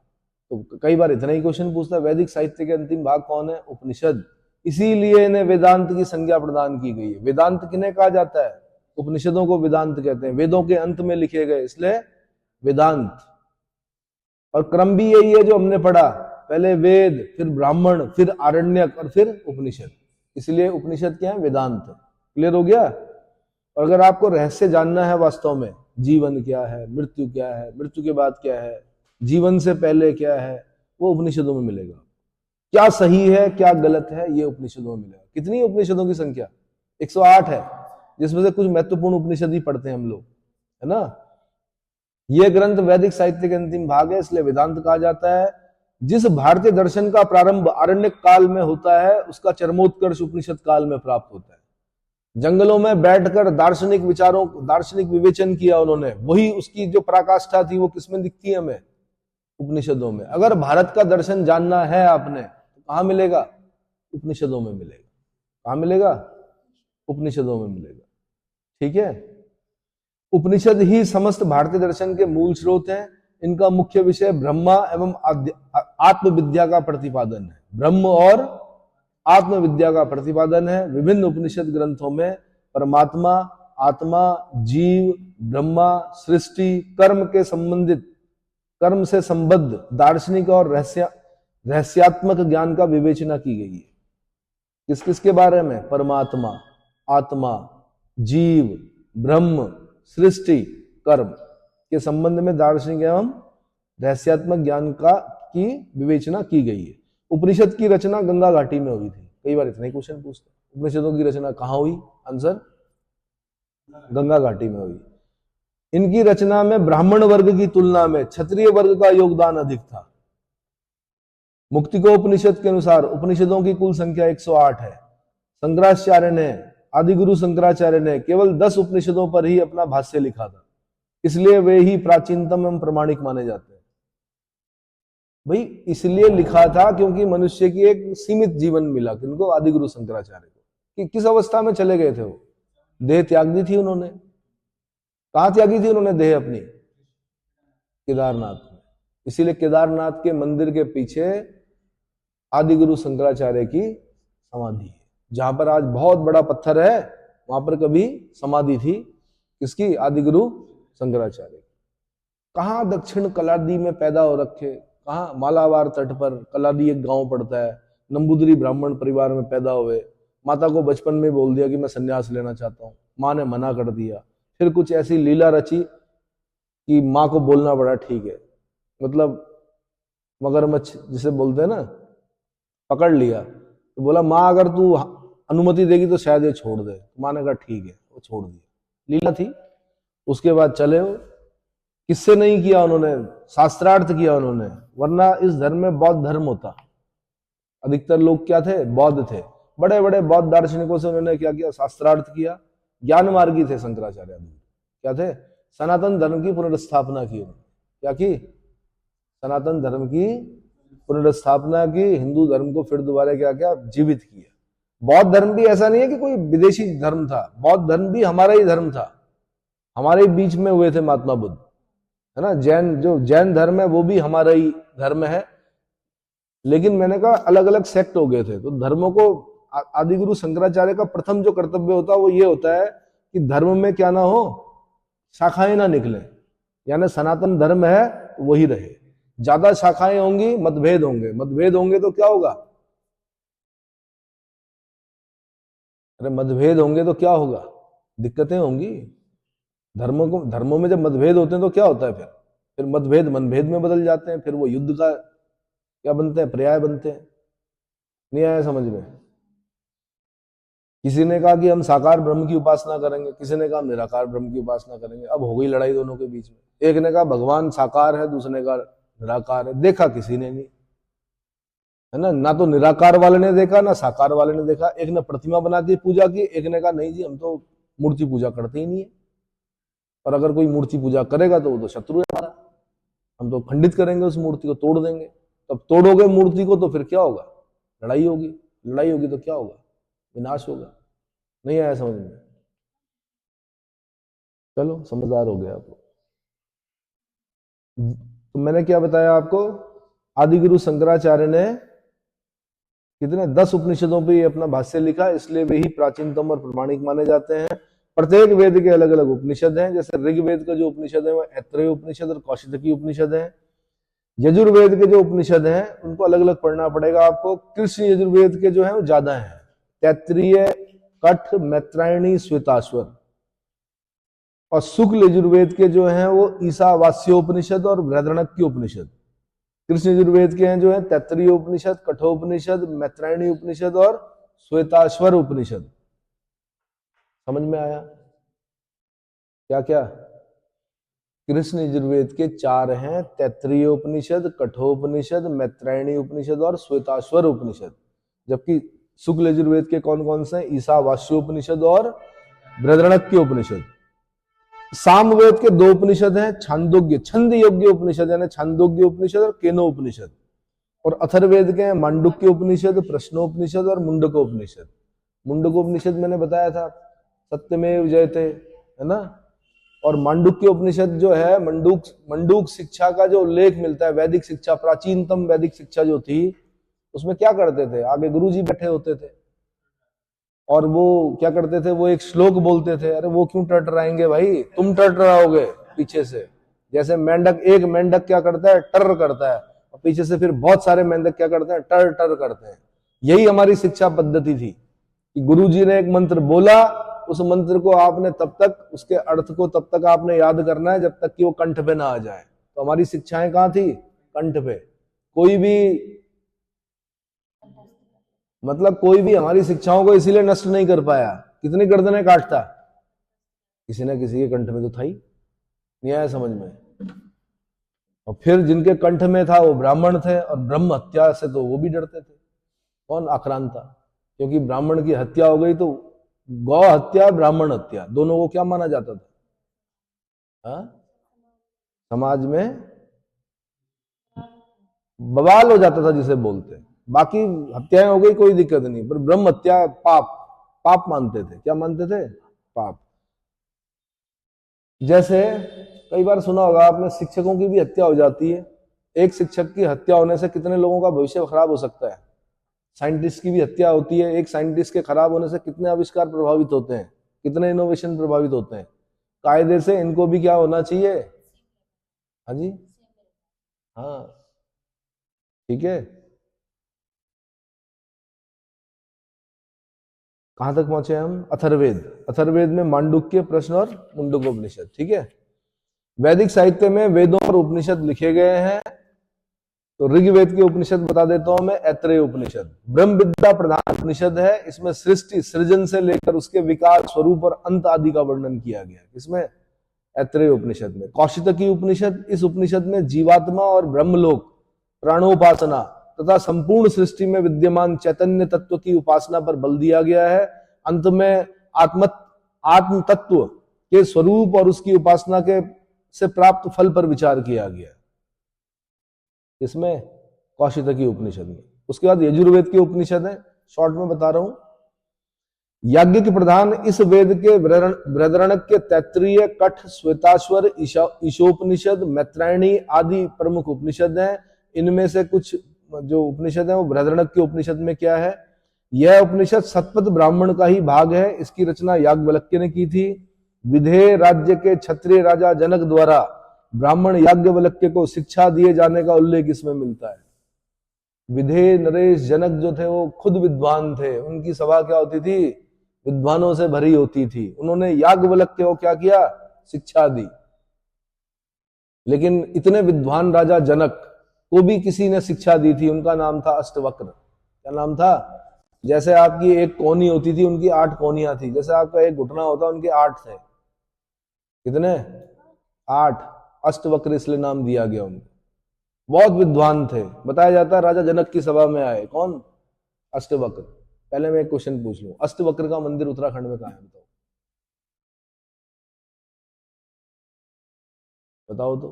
तो कई बार इतना ही क्वेश्चन पूछता है, वैदिक साहित्य के अंतिम भाग कौन है? उपनिषद। इसीलिए इन्हें वेदांत की संज्ञा प्रदान की गई है। वेदांत किन्हें कहा जाता है? उपनिषदों को वेदांत कहते हैं। वेदों के अंत में लिखे गए, इसलिए वेदांत। और क्रम भी यही है जो हमने पढ़ा, पहले वेद, फिर ब्राह्मण, फिर आरण्यक और फिर उपनिषद। इसलिए उपनिषद क्या है? वेदांत। क्लियर हो गया? और अगर आपको रहस्य जानना है वास्तव में, जीवन क्या है, मृत्यु क्या है, मृत्यु के बाद क्या है, जीवन से पहले क्या है, वो उपनिषदों में मिलेगा। क्या सही है क्या गलत है, ये उपनिषदों में मिलेगा। कितनी उपनिषदों की संख्या? 108 है, जिसमें से कुछ महत्वपूर्ण उपनिषद ही पढ़ते हैं हम लोग, है ना। यह ग्रंथ वैदिक साहित्य के अंतिम भाग है, इसलिए वेदांत कहा जाता है। जिस भारतीय दर्शन का प्रारंभ आरण्यक काल में होता है, उसका चरमोत्कर्ष उपनिषद काल में प्राप्त होता है। जंगलों में बैठकर दार्शनिक विचारों, दार्शनिक विवेचन किया उन्होंने, वही उसकी जो पराकाष्ठा थी वो किसमें दिखती है हमें? उपनिषदों में। अगर भारत का दर्शन जानना है आपने, तो कहां मिलेगा? उपनिषदों में मिलेगा। कहां मिलेगा? उपनिषदों में मिलेगा। ठीक है। उपनिषद ही समस्त भारतीय दर्शन के मूल स्रोत हैं। इनका मुख्य विषय ब्रह्मा एवं आत्मविद्या का प्रतिपादन है। ब्रह्म और आत्मविद्या का प्रतिपादन है। विभिन्न उपनिषद ग्रंथों में परमात्मा, आत्मा, जीव, ब्रह्मा, सृष्टि, कर्म से संबद्ध दार्शनिक और रहस्यात्मक ज्ञान का विवेचना की गई है। किस किस के बारे में? परमात्मा, आत्मा, जीव, ब्रह्म, सृष्टि, कर्म के संबंध में दार्शनिक एवं रहस्यात्मक ज्ञान की विवेचना की गई है। उपनिषद की रचना गंगा घाटी में हुई थी। कई बार इतने क्वेश्चन पूछते हैं, उपनिषदों की रचना कहां हुई? आंसर गंगा घाटी में हुई। इनकी रचना में ब्राह्मण वर्ग की तुलना में क्षत्रिय वर्ग का योगदान अधिक था। मुक्तिकोपनिषद के अनुसार उपनिषदों की कुल संख्या 108 है। शंकराचार्य ने, आदिगुरु शंकराचार्य ने केवल 10 उपनिषदों पर ही अपना भाष्य लिखा था, इसलिए वे ही प्राचीनतम एवं प्रमाणिक माने जाते हैं। भाई इसलिए लिखा था क्योंकि मनुष्य की एक सीमित जीवन मिला, किनको? आदि गुरु शंकराचार्य को। कि किस अवस्था में चले गए थे वो? देह त्याग दी थी उन्होंने। कहां त्यागी थी उन्होंने देह अपनी? केदारनाथ में। इसीलिए केदारनाथ के मंदिर के पीछे आदि गुरु शंकराचार्य की समाधि है। जहां पर आज बहुत बड़ा पत्थर है, वहां पर कभी समाधि थी किसकी? आदि गुरु शंकराचार्य। कहां? दक्षिण कलादी में पैदा हो रखे। कहां? मालाबार तट पर। कलादी एक गांव पड़ता है। नंबूदरी ब्राह्मण परिवार में पैदा हुए। माता को बचपन में बोल दिया कि मैं सन्यास लेना चाहता हूं, माँ ने मना कर दिया। फिर कुछ ऐसी लीला रची कि माँ को बोलना पड़ा ठीक है, मतलब मगरमच्छ जिसे बोलते हैं ना, पकड़ लिया। तो बोला माँ अगर तू अनुमति देगी तो शायद ये छोड़ दे। माँ ने कहा ठीक है, वो छोड़ दिया। लीला थी। उसके बाद चले हो। किससे नहीं किया उन्होंने? शास्त्रार्थ किया उन्होंने। वरना इस धर्म में बौद्ध धर्म होता। अधिकतर लोग क्या थे? बौद्ध थे। बड़े बड़े बौद्ध दार्शनिकों से उन्होंने क्या किया? शास्त्रार्थ किया। ज्ञान मार्गी थे शंकराचार्य। क्या थे? सनातन धर्म की पुनर्स्थापना की उन्होंने। क्या की? सनातन धर्म की पुनर्स्थापना की। हिंदू धर्म को फिर दोबारा क्या किया? जीवित किया। बौद्ध धर्म भी ऐसा नहीं है कि कोई विदेशी धर्म था। बौद्ध धर्म भी हमारा ही धर्म था। हमारे ही बीच में हुए थे महात्मा बुद्ध, है ना। जो जैन धर्म है वो भी हमारा ही धर्म है। लेकिन मैंने कहा अलग अलग सेक्ट हो गए थे। तो धर्मों को आदि गुरु शंकराचार्य का प्रथम जो कर्तव्य होता है वो ये होता है कि धर्म में क्या ना हो, शाखाएं ना निकले। यानी सनातन धर्म है तो वही रहे। ज्यादा शाखाएं होंगी, मतभेद होंगे। मतभेद होंगे तो क्या होगा? अरे मतभेद होंगे तो क्या होगा? दिक्कतें होंगी। धर्मों में जब मतभेद होते हैं तो क्या होता है? फिर मतभेद मनभेद में बदल जाते हैं। फिर वो युद्ध का क्या बनते हैं? पर्याय बनते हैं। नहीं आया समझ में? किसी ने कहा कि हम साकार ब्रह्म की उपासना करेंगे, किसी ने कहा हम निराकार ब्रह्म की उपासना करेंगे। अब हो गई लड़ाई दोनों के बीच में। एक ने कहा भगवान साकार है, दूसरे ने कहा निराकार है। देखा किसी ने नहीं, है ना। ना तो निराकार वाले ने देखा, ना साकार वाले ने देखा। एक ने प्रतिमा बना के पूजा की, एक ने कहा नहीं जी हम तो मूर्ति पूजा करते ही नहीं है। और अगर कोई मूर्ति पूजा करेगा तो वो तो शत्रु है हमारा, हम तो खंडित करेंगे, उस मूर्ति को तोड़ देंगे। तब तोड़ोगे मूर्ति को तो फिर क्या होगा? लड़ाई होगी। लड़ाई होगी तो क्या होगा? विनाश होगा। नहीं आया समझ में? चलो समझदार हो गया आप। तो मैंने क्या बताया आपको? आदि गुरु शंकराचार्य ने कितने 10 उपनिषदों पे अपना भाष्य लिखा, इसलिए वे ही प्राचीनतम और प्रमाणिक माने जाते हैं। प्रत्येक वेद के अलग अलग उपनिषद हैं। जैसे ऋग्वेद का जो उपनिषद है वो ऐत्रेय उपनिषद और कौशिकी उपनिषद है। यजुर्वेद के जो उपनिषद हैं उनको अलग अलग पढ़ना पड़ेगा आपको। कृष्ण यजुर्वेद के जो है वो ज्यादा है। तैत्रीय, कठ, मैत्रायणी, श्वेताश्वर। और शुक्ल यजुर्वेद के जो हैं वो ईशावास्योपनिषद और बृहदारण्यक उपनिषद। कृष्ण यजुर्वेद के हैं जो है तैत्रीय उपनिषद, कठोपनिषद, मैत्रायणी उपनिषद और श्वेताश्वर उपनिषद। समझ में आया? क्या क्या? कृष्ण यजुर्वेद के 4 हैं, तैत्रीय उपनिषद, कठोपनिषद, मैत्रायणी उपनिषद और श्वेताश्वर उपनिषद। जबकि शुक्ल यजुर्वेद के कौन कौन से हैं? ईशावास्योपनिषद और बृहदारण्यक उपनिषद। सामवेद के 2 उपनिषद हैं, छांदोग्य, छंद योग्य उपनिषद यानी छांदोग्य उपनिषद और केनो उपनिषद। और अथर्ववेद के हैं मांडुक्य उपनिषद, प्रश्नोपनिषद और मुंडकोपनिषद। मुंडकोपनिषद मैंने बताया था, सत्यमेव जयते, है ना। और मांडुक्य उपनिषद जो है, मंडूक शिक्षा का जो उल्लेख मिलता है, वैदिक शिक्षा, प्राचीनतम वैदिक शिक्षा जो थी, उसमें क्या करते थे? आगे गुरुजी बैठे होते थे और वो क्या करते थे? वो एक श्लोक बोलते थे। अरे वो क्यों टरटराएंगे भाई? तुम टरटराओगे पीछे से। जैसे मेंढक, एक मेंढक क्या करता है? टर करता है, और पीछे से फिर बहुत सारे मेंढक क्या करते हैं? टर टर करते हैं। यही हमारी शिक्षा पद्धति थी कि गुरुजी ने एक मंत्र बोला, उस मंत्र को आपने तब तक, उसके अर्थ को तब तक आपने याद करना है जब तक कि वो कंठ पे ना आ जाए। तो हमारी शिक्षाएं कहां थी? कंठ पे। कोई भी हमारी शिक्षाओं को इसीलिए नष्ट नहीं कर पाया। कितनी गर्दनें काटता, किसी ना किसी के कंठ में तो था ही। नहीं आया समझ में? और फिर जिनके कंठ में था वो ब्राह्मण थे, और ब्रह्म हत्या से तो वो भी डरते थे। कौन? आक्रांता। क्योंकि ब्राह्मण की हत्या हो गई तो गौ हत्या, ब्राह्मण हत्या, दोनों को क्या माना जाता था? हा? समाज में बवाल हो जाता था जिसे बोलते हैं। बाकी हत्याएं हो गई कोई दिक्कत नहीं, पर ब्रह्म हत्या पाप, पाप मानते थे। क्या मानते थे? पाप। जैसे कई बार सुना होगा आपने, शिक्षकों की भी हत्या हो जाती है। एक शिक्षक की हत्या होने से कितने लोगों का भविष्य खराब हो सकता है। साइंटिस्ट की भी हत्या होती है, एक साइंटिस्ट के खराब होने से कितने आविष्कार प्रभावित होते हैं, कितने इनोवेशन प्रभावित होते हैं। कायदे से इनको भी क्या होना चाहिए? हाँ जी, हाँ, ठीक है। कहां तक पहुंचे हम? अथर्ववेद। अथर्ववेद में मांडुक्य, प्रश्न और मुंडकोपनिषद, ठीक है। वैदिक साहित्य में वेदों और उपनिषद लिखे गए हैं। तो ऋग्वेद के उपनिषद बता देता हूं मैं, ऐत्रेय उपनिषद ब्रह्म विद्या प्रधान उपनिषद है। इसमें सृष्टि सृजन से लेकर उसके विकास, स्वरूप और अंत आदि का वर्णन किया गया है। इसमें ऐत्रेय उपनिषद में। कौशितकी उपनिषद, इस उपनिषद में जीवात्मा और ब्रह्मलोक, प्राणोपासना तथा संपूर्ण सृष्टि में विद्यमान चैतन्य तत्व की उपासना पर बल दिया गया है। अंत में आत्म तत्व के स्वरूप और उसकी उपासना के से प्राप्त फल पर विचार किया गया है इसमें, कौशितकी उपनिषद में। उसके बाद यजुर्वेद के उपनिषद है, शॉर्ट में बता रहा हूं। याज्ञिक प्रधान इस वेद के बृहदारण्यक, तैत्तिरीय, कठ, श्वेताश्वर, ईशोपनिषद, मैत्रायणी आदि प्रमुख उपनिषद हैं। इनमें से कुछ जो उपनिषद है वो बृहदारण्यक के उपनिषद में क्या है? यह उपनिषद सतपथ ब्राह्मण का ही भाग है। इसकी रचना याज्ञवल्क्य ने की थी। विधेय राज्य के क्षत्रिय राजा जनक द्वारा ब्राह्मण याज्ञवल्क्य को शिक्षा दिए जाने का उल्लेख इसमें मिलता है। विधेय नरेश जनक जो थे वो खुद विद्वान थे, उनकी सभा क्या होती थी? विद्वानों से भरी होती थी। उन्होंने याज्ञवल्क्य को क्या किया? शिक्षा दी। लेकिन इतने विद्वान राजा जनक को भी किसी ने शिक्षा दी थी, उनका नाम था अष्टवक्र। क्या नाम था? जैसे आपकी एक कोनी होती थी, उनकी 8 कोनियां थी। जैसे आपका एक घुटना होता, उनके 8 थे। कितने? 8। अष्टवक्र इसलिए नाम दिया गया उनको। बहुत विद्वान थे। बताया जाता है राजा जनक की सभा में आए कौन? अष्टवक्र। पहले मैं एक क्वेश्चन पूछ लूं, अष्टवक्र का मंदिर उत्तराखंड में कहां है? बताओ तो।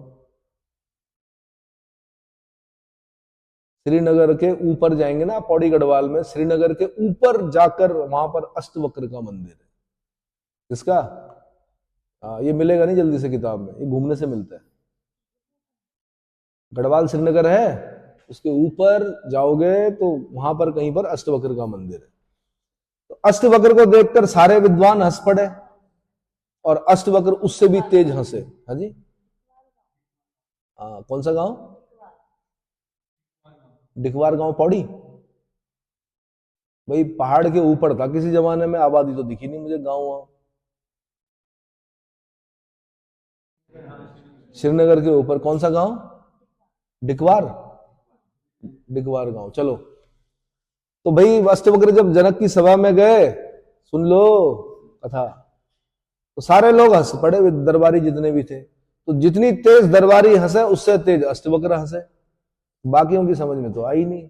श्रीनगर के ऊपर जाएंगे ना, पौड़ी गढ़वाल में, श्रीनगर के ऊपर जाकर वहां पर अष्टवक्र का मंदिर है। किसका? ये मिलेगा नहीं जल्दी से किताब में, ये घूमने से मिलता है। गढ़वाल श्रीनगर है, उसके ऊपर जाओगे तो वहां पर कहीं पर अष्टवक्र का मंदिर है। तो अष्टवक्र को देखकर सारे विद्वान हंस पड़े और अष्टवक्र उससे भी तेज हंसे। हाँ जी, कौन सा गांव? डिकवार गांव, पौड़ी। भाई पहाड़ के ऊपर था किसी जमाने में, आबादी तो दिखी नहीं मुझे गांव वहां। श्रीनगर के ऊपर कौन सा गांव? डिकवार। डिकवार गांव। चलो, तो भाई अष्टवक्र जब जनक की सभा में गए, सुन लो कथा, तो सारे लोग हंस पड़े, दरबारी जितने भी थे। तो जितनी तेज दरबारी हंसे उससे तेज अष्टवक्र हंसे। बाकियों की समझ में तो आई नहीं,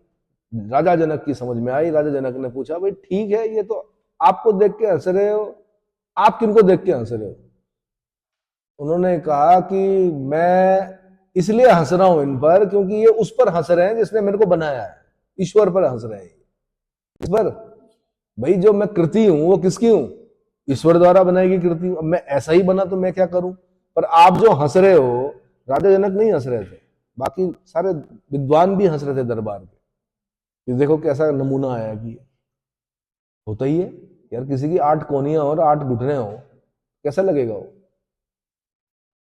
राजा जनक की समझ में आई। राजा जनक ने पूछा, भाई ठीक है, ये तो आपको देख के हंस रहे हो, आप किनको देख के हंस रहे हो? उन्होंने कहा कि मैं इसलिए हंस रहा हूं इन पर क्योंकि ये उस पर हंस रहे हैं जिसने मेरे को बनाया है, ईश्वर पर हंस रहे हैं। इस पर भाई जो मैं कृति हूं वो किसकी हूं? ईश्वर द्वारा बनाई गई कृति। अब मैं ऐसा ही बना तो मैं क्या करूं? पर आप जो हंस रहे हो, राजा जनक नहीं हंस रहे थे, बाकी सारे विद्वान भी हंस रहे थे दरबार पे। देखो कैसा नमूना आया कि होता ही है यार, किसी की 8 कोनियां और 8 घुटने हो, कैसा लगेगा वो?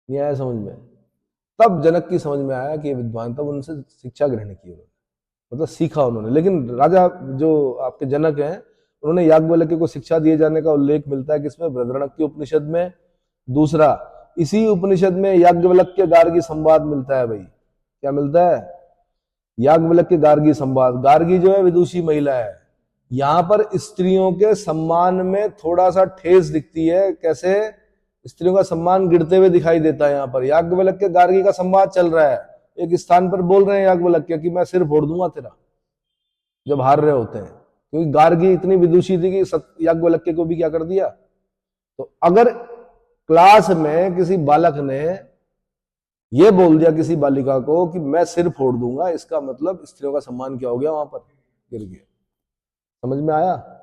नहीं आया समझ में? तब जनक की समझ में आया कि ये विद्वान, तब उनसे शिक्षा ग्रहण की उन्होंने, मतलब सीखा उन्होंने। लेकिन राजा जो आपके जनक हैं, उन्होंने याज्ञवल्क्य को शिक्षा दिए जाने का उल्लेख मिलता है किसमें? बृहदारण्यक उपनिषद में। दूसरा, इसी उपनिषद में याज्ञवल्क्य गार्गी संवाद मिलता है। भाई क्या मिलता है? याज्ञवल्क्य गार्गी संवाद। गार्गी जो है विदुषी महिला है। यहां पर स्त्रियों के सम्मान में थोड़ा सा ठेस दिखती है। कैसे? स्त्रियों का सम्मान गिरते हुए दिखाई देता है। यहां पर याज्ञवल्क्य गार्गी का संवाद चल रहा है। एक स्थान पर बोल रहे हैं याज्ञवल्क्य कि मैं सिर फोड़ दूंगा तेरा, जब हार रहे होते हैं, क्योंकि गार्गी इतनी विदुषी थी कि याज्ञवल्क्य को भी क्या कर दिया। तो अगर क्लास में किसी बालक ने ये बोल दिया किसी बालिका को कि मैं सिर फोड़ दूंगा, इसका मतलब स्त्रियों का सम्मान क्या हो गया, वहां पर गिर गया। समझ में आया?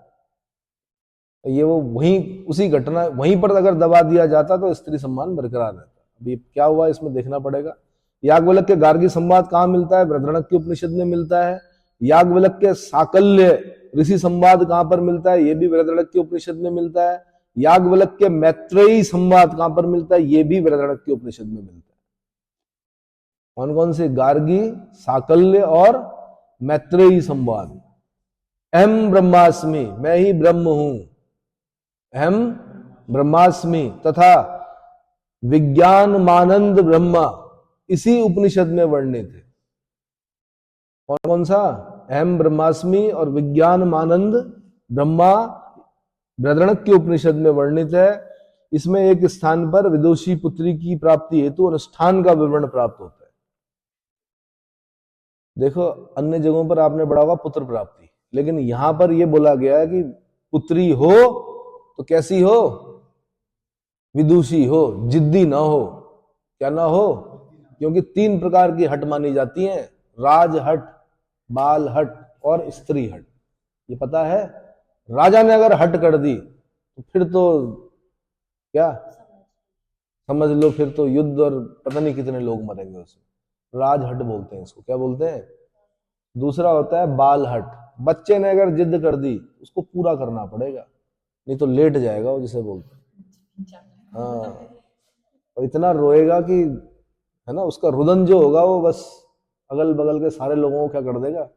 ये वो वहीं उसी घटना वहीं पर अगर दबा दिया जाता तो स्त्री सम्मान बरकरार रहता। अभी क्या हुआ इसमें देखना पड़ेगा। याज्ञवल्क्य के गार्गी संवाद कहाँ मिलता है? बृहदारण्यक उपनिषद में मिलता है। याज्ञवल्क्य के साकल्य ऋषि संवाद कहां पर मिलता है? ये भी बृहदारण्यक उपनिषद में मिलता है। याज्ञवल्क्य के मैत्रेयी संवाद कहां पर मिलता है? ये भी बृहदारण्यक उपनिषद में मिलता है। कौन कौन से? गार्गी, साकल्य और मैत्रेयी संवाद। अहम ब्रह्मास्मि, मैं ही ब्रह्म हूं, अहम ब्रह्मास्मि, तथा विज्ञान मानंद ब्रह्मा, इसी उपनिषद में वर्णित है। कौन कौन सा? अहम ब्रह्मास्मि और विज्ञान मानंद ब्रह्मा बृहदारण्यक उपनिषद में वर्णित है। इसमें एक स्थान पर विदुषी पुत्री की प्राप्ति हेतु अनुष्ठान का विवरण प्राप्त होता है। देखो अन्य जगहों पर आपने पढ़ा होगा पुत्र प्राप्ति, लेकिन यहां पर यह बोला गया है कि पुत्री हो तो कैसी हो? विदुषी हो, जिद्दी ना हो। क्या ना हो? क्योंकि 3 प्रकार की हट मानी जाती हैं, राज हट, बाल हट और स्त्री हट। ये पता है? राजा ने अगर हट कर दी तो फिर तो क्या समझ लो, फिर तो युद्ध और पता नहीं कितने लोग मरेंगे उसमें। राज हट बोलते हैं इसको। क्या बोलते हैं? दूसरा होता है बाल हट। बच्चे ने अगर जिद कर दी उसको पूरा करना पड़ेगा, नहीं तो लेट जाएगा वो, जिसे बोलते हैं। हाँ, और इतना रोएगा कि है ना, उसका रुदन जो होगा वो बस अगल बगल के सारे लोगों को क्या कर देगा,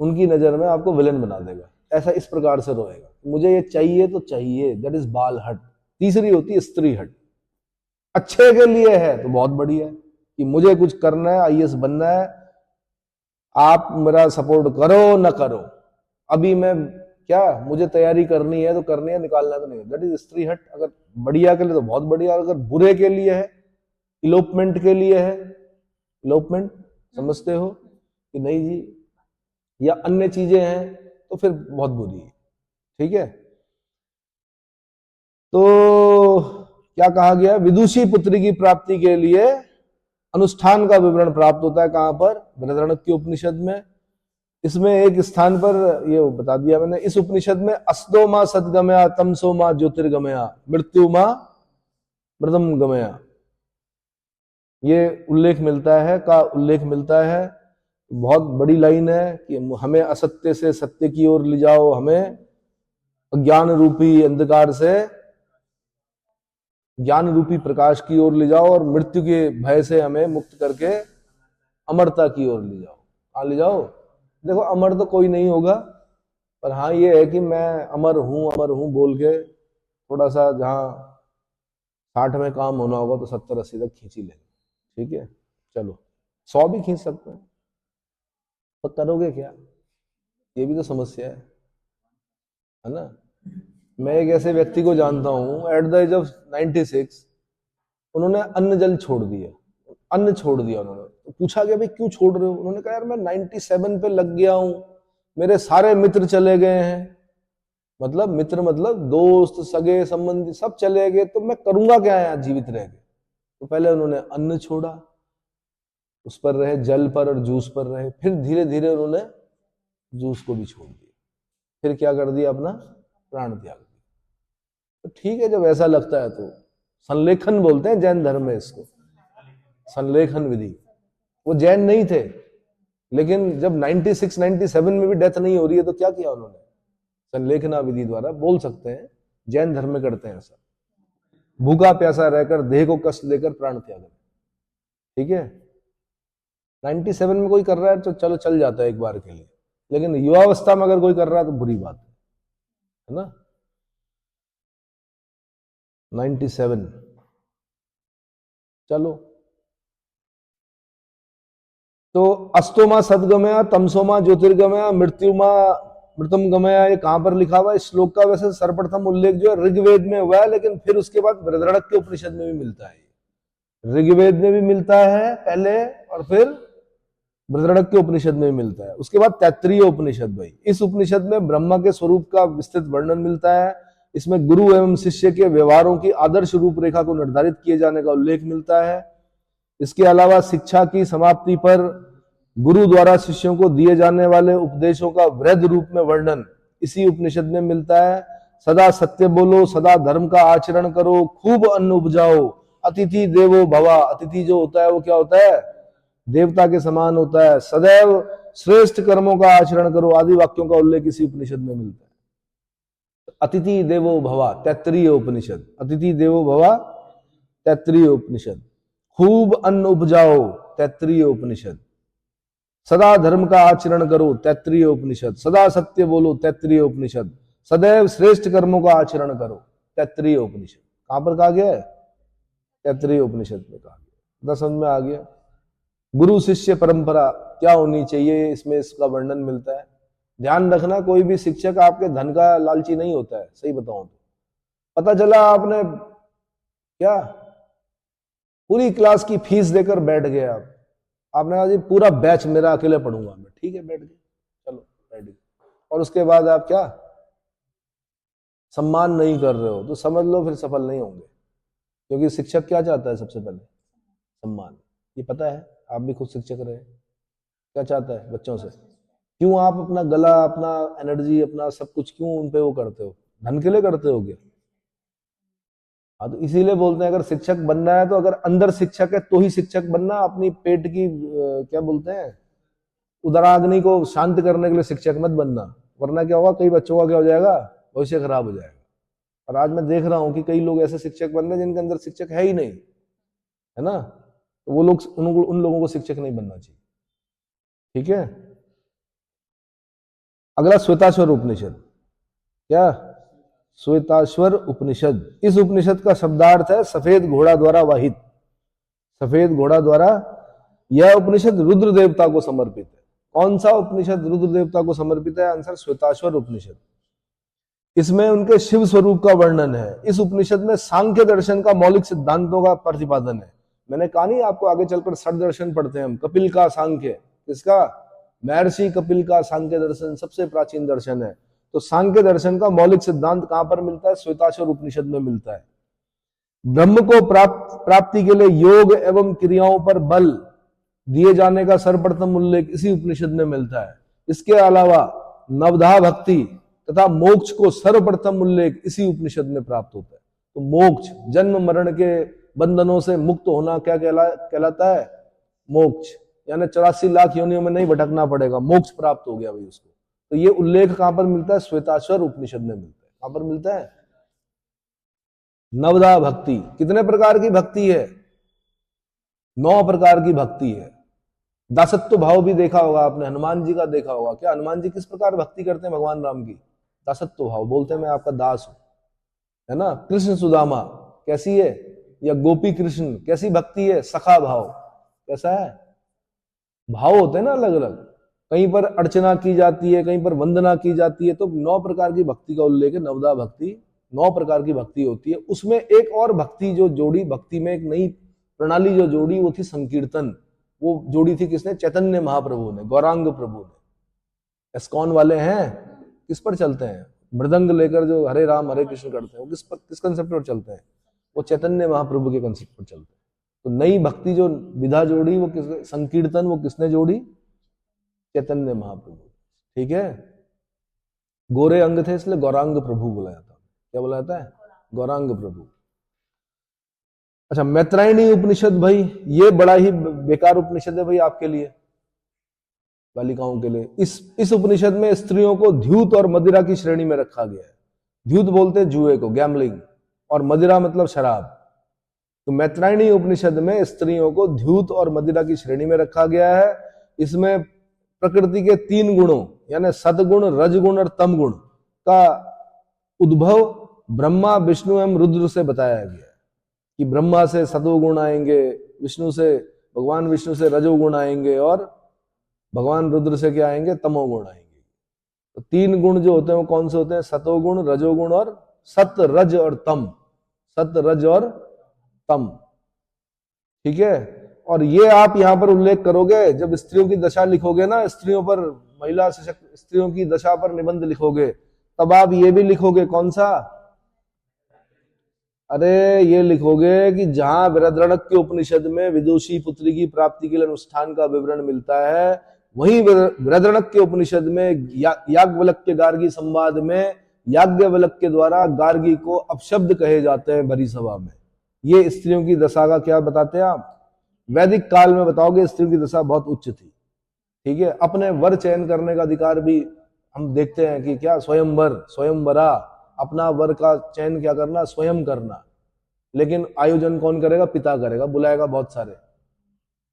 उनकी नजर में आपको विलेन बना देगा। ऐसा इस प्रकार से रोएगा, मुझे ये चाहिए तो चाहिए, दैट इज बाल हट। तीसरी होती है स्त्री हट। अच्छे के लिए है तो बहुत बढ़िया है कि मुझे कुछ करना है, आईएएस बनना है, आप मेरा सपोर्ट करो ना करो, अभी मैं क्या मुझे तैयारी करनी है तो करनी है, निकालना तो नहीं। दैट इज स्त्री हट। अगर बढ़िया के लिए तो बहुत बढ़िया, अगर बुरे के लिए है, इलोपमेंट के लिए है, इलोपमेंट समझते हो कि नहीं जी, या अन्य चीजें हैं तो फिर बहुत बुरी है। ठीक है, तो क्या कहा गया? विदुषी पुत्री की प्राप्ति के लिए अनुष्ठान का विवरण प्राप्त होता है। कहां पर? बृहदारण्यक उपनिषद में। इसमें एक स्थान पर ये बता दिया मैंने, इस उपनिषद में अस्तो मां सदगमया, तमसो मां ज्योतिर्गमया, मृत्यु मां मृतम गमया, ये उल्लेख मिलता है, का उल्लेख मिलता है। बहुत बड़ी लाइन है कि हमें असत्य से सत्य की ओर ले जाओ, हमें अज्ञान रूपी अंधकार से ज्ञान रूपी प्रकाश की ओर ले जाओ, और मृत्यु के भय से हमें मुक्त करके अमरता की ओर ले जाओ। कहां ले जाओ? देखो अमर तो कोई नहीं होगा, पर हाँ ये है कि मैं अमर हूं बोल के थोड़ा सा जहां 60 में काम होना होगा तो 70-80 तक खींच ही लेंगे। ठीक है, चलो 100 भी खींच सकते हैं, पर करोगे क्या? ये भी तो समस्या है ना। मैं एक ऐसे व्यक्ति को जानता हूं, एट द एज ऑफ 96 उन्होंने अन्न जल छोड़ दिया, अन्न छोड़ दिया उन्होंने। तो पूछा गया भाई क्यों छोड़ रहे हो? उन्होंने कहा यार मैं 97 पे लग गया हूं, मेरे सारे मित्र चले गए हैं, मतलब मित्र मतलब दोस्त सगे संबंधी सब चले गए, तो मैं करूंगा क्या यहाँ जीवित रह के? तो पहले उन्होंने अन्न छोड़ा, उस पर रहे, जल पर और जूस पर रहे, फिर धीरे धीरे उन्होंने जूस को भी छोड़ दिया, फिर क्या कर दिया? अपना प्राण त्याग दिया। तो ठीक है, जब ऐसा लगता है तो संलेखन बोलते हैं जैन धर्म में इसको, संलेखन विधि। वो जैन नहीं थे, लेकिन जब 96-97 में भी डेथ नहीं हो रही है तो क्या किया उन्होंने? संलेखना विधि द्वारा, बोल सकते हैं जैन धर्म में करते हैं ऐसा, भूखा प्यासा रहकर देह को कष्ट देकर प्राण त्याग। ठीक है, 97 में कोई कर रहा है तो चलो चल जाता है एक बार के लिए, लेकिन युवावस्था में अगर कोई कर रहा है तो बुरी बात है ना। 97 चलो, तो अस्तोमा सदगमया, तमसोमा ज्योतिर्गमया, मृत्युमा मृतम गमया, ये कहां पर लिखा हुआ है? इस श्लोक का वैसे सर्वप्रथम उल्लेख जो है ऋग्वेद में हुआ है, लेकिन फिर उसके बाद बृहदारण्यक के उपनिषद में भी मिलता है। ऋग्वेद में भी मिलता है पहले, और फिर बृहदारण्यक के उपनिषद में भी मिलता है। उसके बाद तैत्तिरीय उपनिषद। भाई इस उपनिषद में ब्रह्मा के स्वरूप का विस्तृत वर्णन मिलता है। इसमें गुरु एवं शिष्य के व्यवहारों की आदर्श रूपरेखा को निर्धारित किए जाने का उल्लेख मिलता है। इसके अलावा शिक्षा की समाप्ति पर गुरु द्वारा शिष्यों को दिए जाने वाले उपदेशों का वृहद रूप में वर्णन इसी उपनिषद में मिलता है। सदा सत्य बोलो, सदा धर्म का आचरण करो, खूब अन्न उपजाओ, अतिथि देवो भवा। अतिथि जो होता है वो क्या होता है? देवता के समान होता है। सदैव श्रेष्ठ कर्मों का आचरण करो आदि वाक्यों का उल्लेख इसी उपनिषद में मिलता है। अतिथि देवो भवा, तैत्तरीय उपनिषद। अतिथि देवो भवा, तैत्तरीय उपनिषद। खूब अन्न उपजाओ, तैत्तरीय उपनिषद। सदा धर्म का आचरण करो, तैत्तरीय उपनिषद। सदा सत्य बोलो, तैत्तरीय उपनिषद। सदैव श्रेष्ठ कर्मों का आचरण करो, तैत्तरीय उपनिषद। कहां पर कहा गया है? तैत्तरीय उपनिषद में कहा गया। समझ में आ गया? गुरु शिष्य परंपरा क्या होनी चाहिए, इसमें इसका वर्णन मिलता है। ध्यान रखना, कोई भी शिक्षक आपके धन का लालची नहीं होता है। सही बताऊं तो पता चला आपने क्या पूरी क्लास की फीस देकर बैठ गए, आपने कहा जी पूरा बैच मेरा अकेले पढ़ूंगा मैं। ठीक है, बैठ गए, चलो बैठ गए। और उसके बाद आप क्या सम्मान नहीं कर रहे हो तो समझ लो फिर सफल नहीं होंगे। क्योंकि शिक्षक क्या चाहता है? सबसे पहले सम्मान। ये पता है, आप भी खुद शिक्षक रहे। क्या चाहता है बच्चों से? क्यों आप अपना गला, अपना एनर्जी, अपना सब कुछ क्यों उन पे वो करते हो? धन के लिए करते हो क्या? हाँ, तो इसीलिए बोलते हैं अगर शिक्षक बनना है तो अगर अंदर शिक्षक है तो ही शिक्षक बनना। अपनी पेट की क्या बोलते हैं, उदराग्नि को शांत करने के लिए शिक्षक मत बनना, वरना क्या होगा, कई बच्चों का क्या हो जाएगा, भविष्य खराब हो जाएगा। और आज मैं देख रहा हूं कि कई लोग ऐसे शिक्षक बन रहे हैं जिनके अंदर शिक्षक है ही नहीं, है ना। तो वो लोग, उन लोगों को शिक्षक नहीं बनना चाहिए। ठीक है। अगला श्वेताश्वर उपनिषद। क्या? श्वेताश्वर उपनिषद। इस उपनिषद का शब्दार्थ है सफेद घोड़ा द्वारा वाहित। सफेद घोड़ा द्वारा। यह उपनिषद रुद्र देवता को समर्पित है। कौन सा उपनिषद रुद्र देवता को समर्पित है? आंसर श्वेताश्वर उपनिषद। इसमें उनके शिव स्वरूप का वर्णन है। इस उपनिषद में सांख्य दर्शन का मौलिक सिद्धांतों का प्रतिपादन है। मैंने कहा नहीं आपको, आगे चलकर षट दर्शन पढ़ते हैं हम। कपिल का सांख्य, किसका? महर्षि कपिल का सांख्य दर्शन सबसे प्राचीन दर्शन है। तो सांख्य दर्शन का मौलिक सिद्धांत कहां पर मिलता है? श्वेताश्वर उपनिषद में मिलता है। ब्रह्म को प्राप्ति के लिए योग एवं क्रियाओं पर बल दिए जाने का सर्वप्रथम उल्लेख इसी उपनिषद में मिलता है। इसके अलावा नवधा भक्ति तथा मोक्ष को सर्वप्रथम उल्लेख इसी उपनिषद में प्राप्त होता है। तो मोक्ष, जन्म मरण के बंधनों से मुक्त होना क्या कहलाता है? मोक्ष। यानी 84 लाख योनियों में नहीं भटकना पड़ेगा, मोक्ष प्राप्त हो गया भाई उसको। तो ये उल्लेख कहां पर मिलता है? श्वेताश्वर उपनिषद में मिलता है। कहां पर मिलता है? नवधा भक्ति। कितने प्रकार की भक्ति है? 9 प्रकार की भक्ति है। दासत्व भाव भी देखा होगा आपने, हनुमान जी का देखा होगा। क्या हनुमान जी किस प्रकार भक्ति करते हैं भगवान राम की? दासत्व भाव, बोलते हैं मैं आपका दास हूं, है ना। कृष्ण सुदामा कैसी है? या गोपी कृष्ण कैसी भक्ति है? सखा भाव। कैसा है? भाव होते हैं ना अलग अलग। कहीं पर अर्चना की जाती है, कहीं पर वंदना की जाती है। तो 9 प्रकार की भक्ति का उल्लेख है। नवदा भक्ति 9 प्रकार की भक्ति होती है। उसमें एक और भक्ति जो जोड़ी, भक्ति में एक नई प्रणाली जो जोड़ी, वो थी संकीर्तन। वो जोड़ी थी किसने? चैतन्य महाप्रभु ने, गौरांग प्रभु ने। एस्कॉन वाले हैं किस पर चलते हैं? मृदंग लेकर जो हरे राम हरे कृष्ण करते हैं, वो किस कंसेप्ट पर चलते हैं? वो चैतन्य महाप्रभु के कंसेप्ट पर चलते हैं। तो नई भक्ति जो विधा जोड़ी, वो किसने? संकीर्तन, वो किसने जोड़ी? चैतन्य महाप्रभु। ठीक है। गोरे अंग थे इसलिए गौरांग प्रभु बुलाया था। क्या बुलाया था? गौरांग प्रभु। अच्छा, मैत्रायणी उपनिषद भाई, ये बड़ा ही बेकार उपनिषद है भाई आपके लिए, बालिकाओं के लिए। इस उपनिषद में स्त्रियों को द्यूत और मदिरा की श्रेणी में रखा गया है। द्यूत बोलते हैं जुए को, गैम्बलिंग, और मदिरा मतलब शराब। तो मैत्रायणी उपनिषद में स्त्रियों को द्यूत और मदिरा की श्रेणी में रखा गया है। इसमें प्रकृति के 3 गुणों यानी सतगुण, रजगुण और तमगुण का उद्भव ब्रह्मा, विष्णु एवं रुद्र से बताया गया है। कि ब्रह्मा से सतोगुण आएंगे, विष्णु से, भगवान विष्णु से रजोगुण आएंगे, और भगवान रुद्र से क्या आएंगे? तमोगुण आएंगे। तो 3 गुण जो होते हैं वो कौन से होते हैं? सतोगुण, रजोगुण और सत, रज और तम। सत, रज और तम। ठीक है। और ये आप यहां पर उल्लेख करोगे जब स्त्रियों की दशा लिखोगे ना, स्त्रियों पर, महिला सशक्त स्त्रियों की दशा पर निबंध लिखोगे, तब आप ये भी लिखोगे। कौन सा? अरे ये लिखोगे कि जहां बृहदारण्यक उपनिषद में विदुषी पुत्री की प्राप्ति के लिए अनुष्ठान का विवरण मिलता है, वहीं बृहदारण्यक उपनिषद में याज्ञवल्क्य गार्गी संवाद में याज्ञवल्क्य के द्वारा गार्गी को अपशब्द कहे जाते हैं भरी सभा में। ये स्त्रियों की दशा का क्या बताते हैं आप? वैदिक काल में बताओगे स्त्रियों की दशा बहुत उच्च थी। ठीक है, अपने वर चयन करने का अधिकार भी हम देखते हैं कि क्या स्वयंवर, स्वयंवरा, अपना वर का चयन क्या करना, स्वयं करना। लेकिन आयोजन कौन करेगा? पिता करेगा, बुलाएगा बहुत सारे।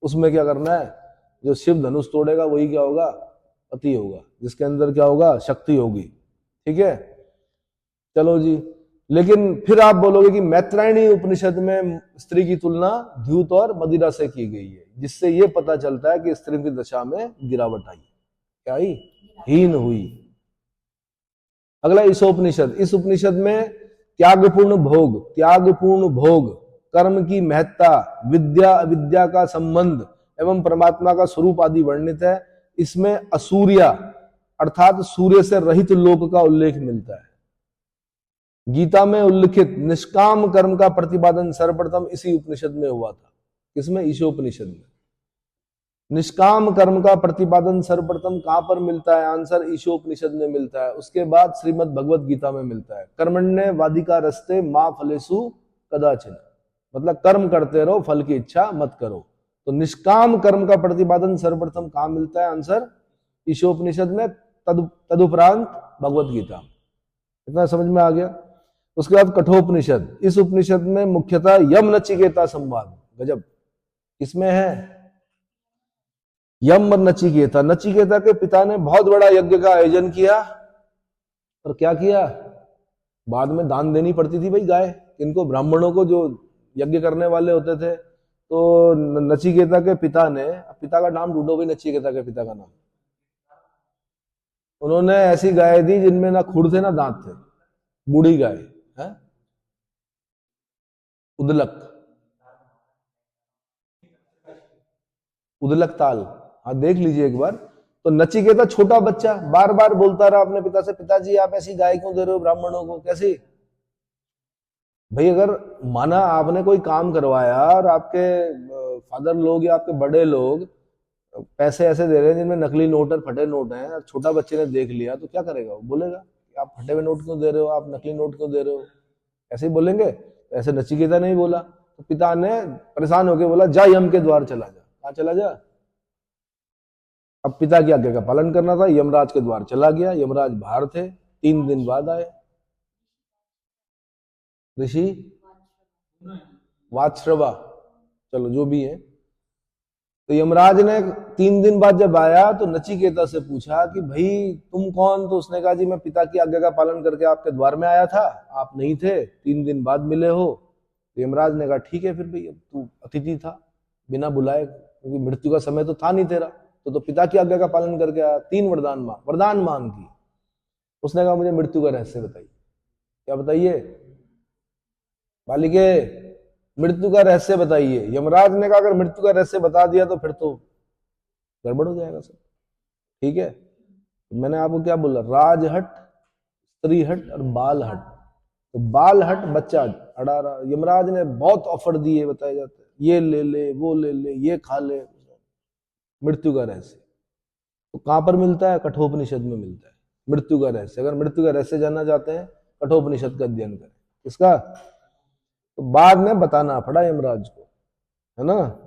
उसमें क्या करना है? जो शिव धनुष तोड़ेगा वही क्या होगा? पति होगा, जिसके अंदर क्या होगा? शक्ति होगी। ठीक है, चलो जी। लेकिन फिर आप बोलोगे कि मैत्रायणी उपनिषद में स्त्री की तुलना द्यूत और मदिरा से की गई है, जिससे यह पता चलता है कि स्त्री की दशा में गिरावट आई। क्या आई? हीन हुई। अगला ईशोपनिषद। इस उपनिषद में त्यागपूर्ण भोग, कर्म की महत्ता, विद्या अविद्या का संबंध एवं परमात्मा का स्वरूप आदि वर्णित है। इसमें असूर्या अर्थात सूर्य से रहित लोक का उल्लेख मिलता है। गीता में उल्लिखित निष्काम कर्म का प्रतिपादन सर्वप्रथम इसी उपनिषद में हुआ था। किसमें? ईशोपनिषद में। निष्काम कर्म का प्रतिपादन सर्वप्रथम कहां पर मिलता है? आंसर ईशोपनिषद में मिलता है। उसके बाद श्रीमद् भगवत गीता में मिलता है। कर्मण्य वादिका रस्ते मां फलेसु कदाचिन, मतलब कर्म करते रहो, फल की इच्छा मत करो। तो निष्काम कर्म का प्रतिपादन सर्वप्रथम कहां मिलता है? आंसर ईशोपनिषद में, तदुपरांत भगवत गीता। इतना समझ में आ गया? उसके बाद कठोपनिषद। इस उपनिषद में मुख्यतः यम नचिकेता संवाद। गजब, किसमें है? यम और नचिकेता। नचिकेता के पिता ने बहुत बड़ा यज्ञ का आयोजन किया, और क्या किया? बाद में दान देनी पड़ती थी भाई गाय इनको, ब्राह्मणों को जो यज्ञ करने वाले होते थे। तो नचिकेता के पिता ने, पिता का नाम ढूंढो भाई, नचिकेता के पिता का नाम। उन्होंने ऐसी गाय दी जिनमें ना खुर थे ना दांत थे, बूढ़ी गाय है, उदलक, उदलक ताल। हाँ देख लीजिए एक बार। तो नचिकेता छोटा बच्चा बार बार बोलता रहा अपने पिता से, पिताजी आप ऐसी गाय क्यों दे रहे हो ब्राह्मणों को? कैसी? भाई अगर माना आपने कोई काम करवाया और आपके फादर लोग या आपके बड़े लोग पैसे ऐसे दे रहे हैं जिनमें नकली नोट और फटे नोट हैं, और छोटा बच्चे ने देख लिया तो क्या करेगा? वो बोलेगा कि आप फटे हुए नोट क्यों दे रहे हो, आप नकली नोट क्यों दे रहे हो? ऐसे ही बोलेंगे। ऐसे नचिकेता नहीं बोला, तो पिता ने परेशान होकर बोला जा यम के द्वार चला जा। कहां चला जा? अब पिता की आज्ञा का पालन करना था, यमराज के द्वार चला गया। यमराज बाहर थे, 3 दिन बाद आए। ऋषि वात्श्रवा, चलो जो भी है। तो यमराज ने 3 दिन बाद जब आया तो नचिकेता से पूछा कि भाई तुम कौन? तो उसने कहा जी मैं पिता की आज्ञा का पालन करके आपके द्वार में आया था, आप नहीं थे, 3 दिन बाद मिले हो। तो यमराज ने कहा ठीक है फिर भाई, अब तू अतिथि था बिना बुलाए, क्योंकि मृत्यु का समय तो था नहीं तेरा, तो पिता की आज्ञा का पालन करके आया। 3 वरदान मांग की। उसने कहा मुझे मृत्यु का रहस्य बताइए। क्या बताइए? बालिके मृत्यु का रहस्य बताइए। यमराज ने कहा अगर मृत्यु का रहस्य बता दिया तो फिर तो गड़बड़ हो जाएगा सब। ठीक है, मैंने आपको क्या बोला? राजहट, स्त्रीहट और बालहट। तो बालहट बच्चा अड़ा रहा, यमराज ने बहुत ऑफर दिए, बताए जाते हैं ये ले ले, वो ले ले, ये खा ले। मृत्यु का रहस्य तो कहां पर मिलता है? कठोपनिषद में मिलता है मृत्यु का रहस्य। अगर मृत्यु का रहस्य जानना चाहते हैं कठोपनिषद का अध्ययन करें। इसका तो बाद में बताना पड़ा यमराज को, है ना।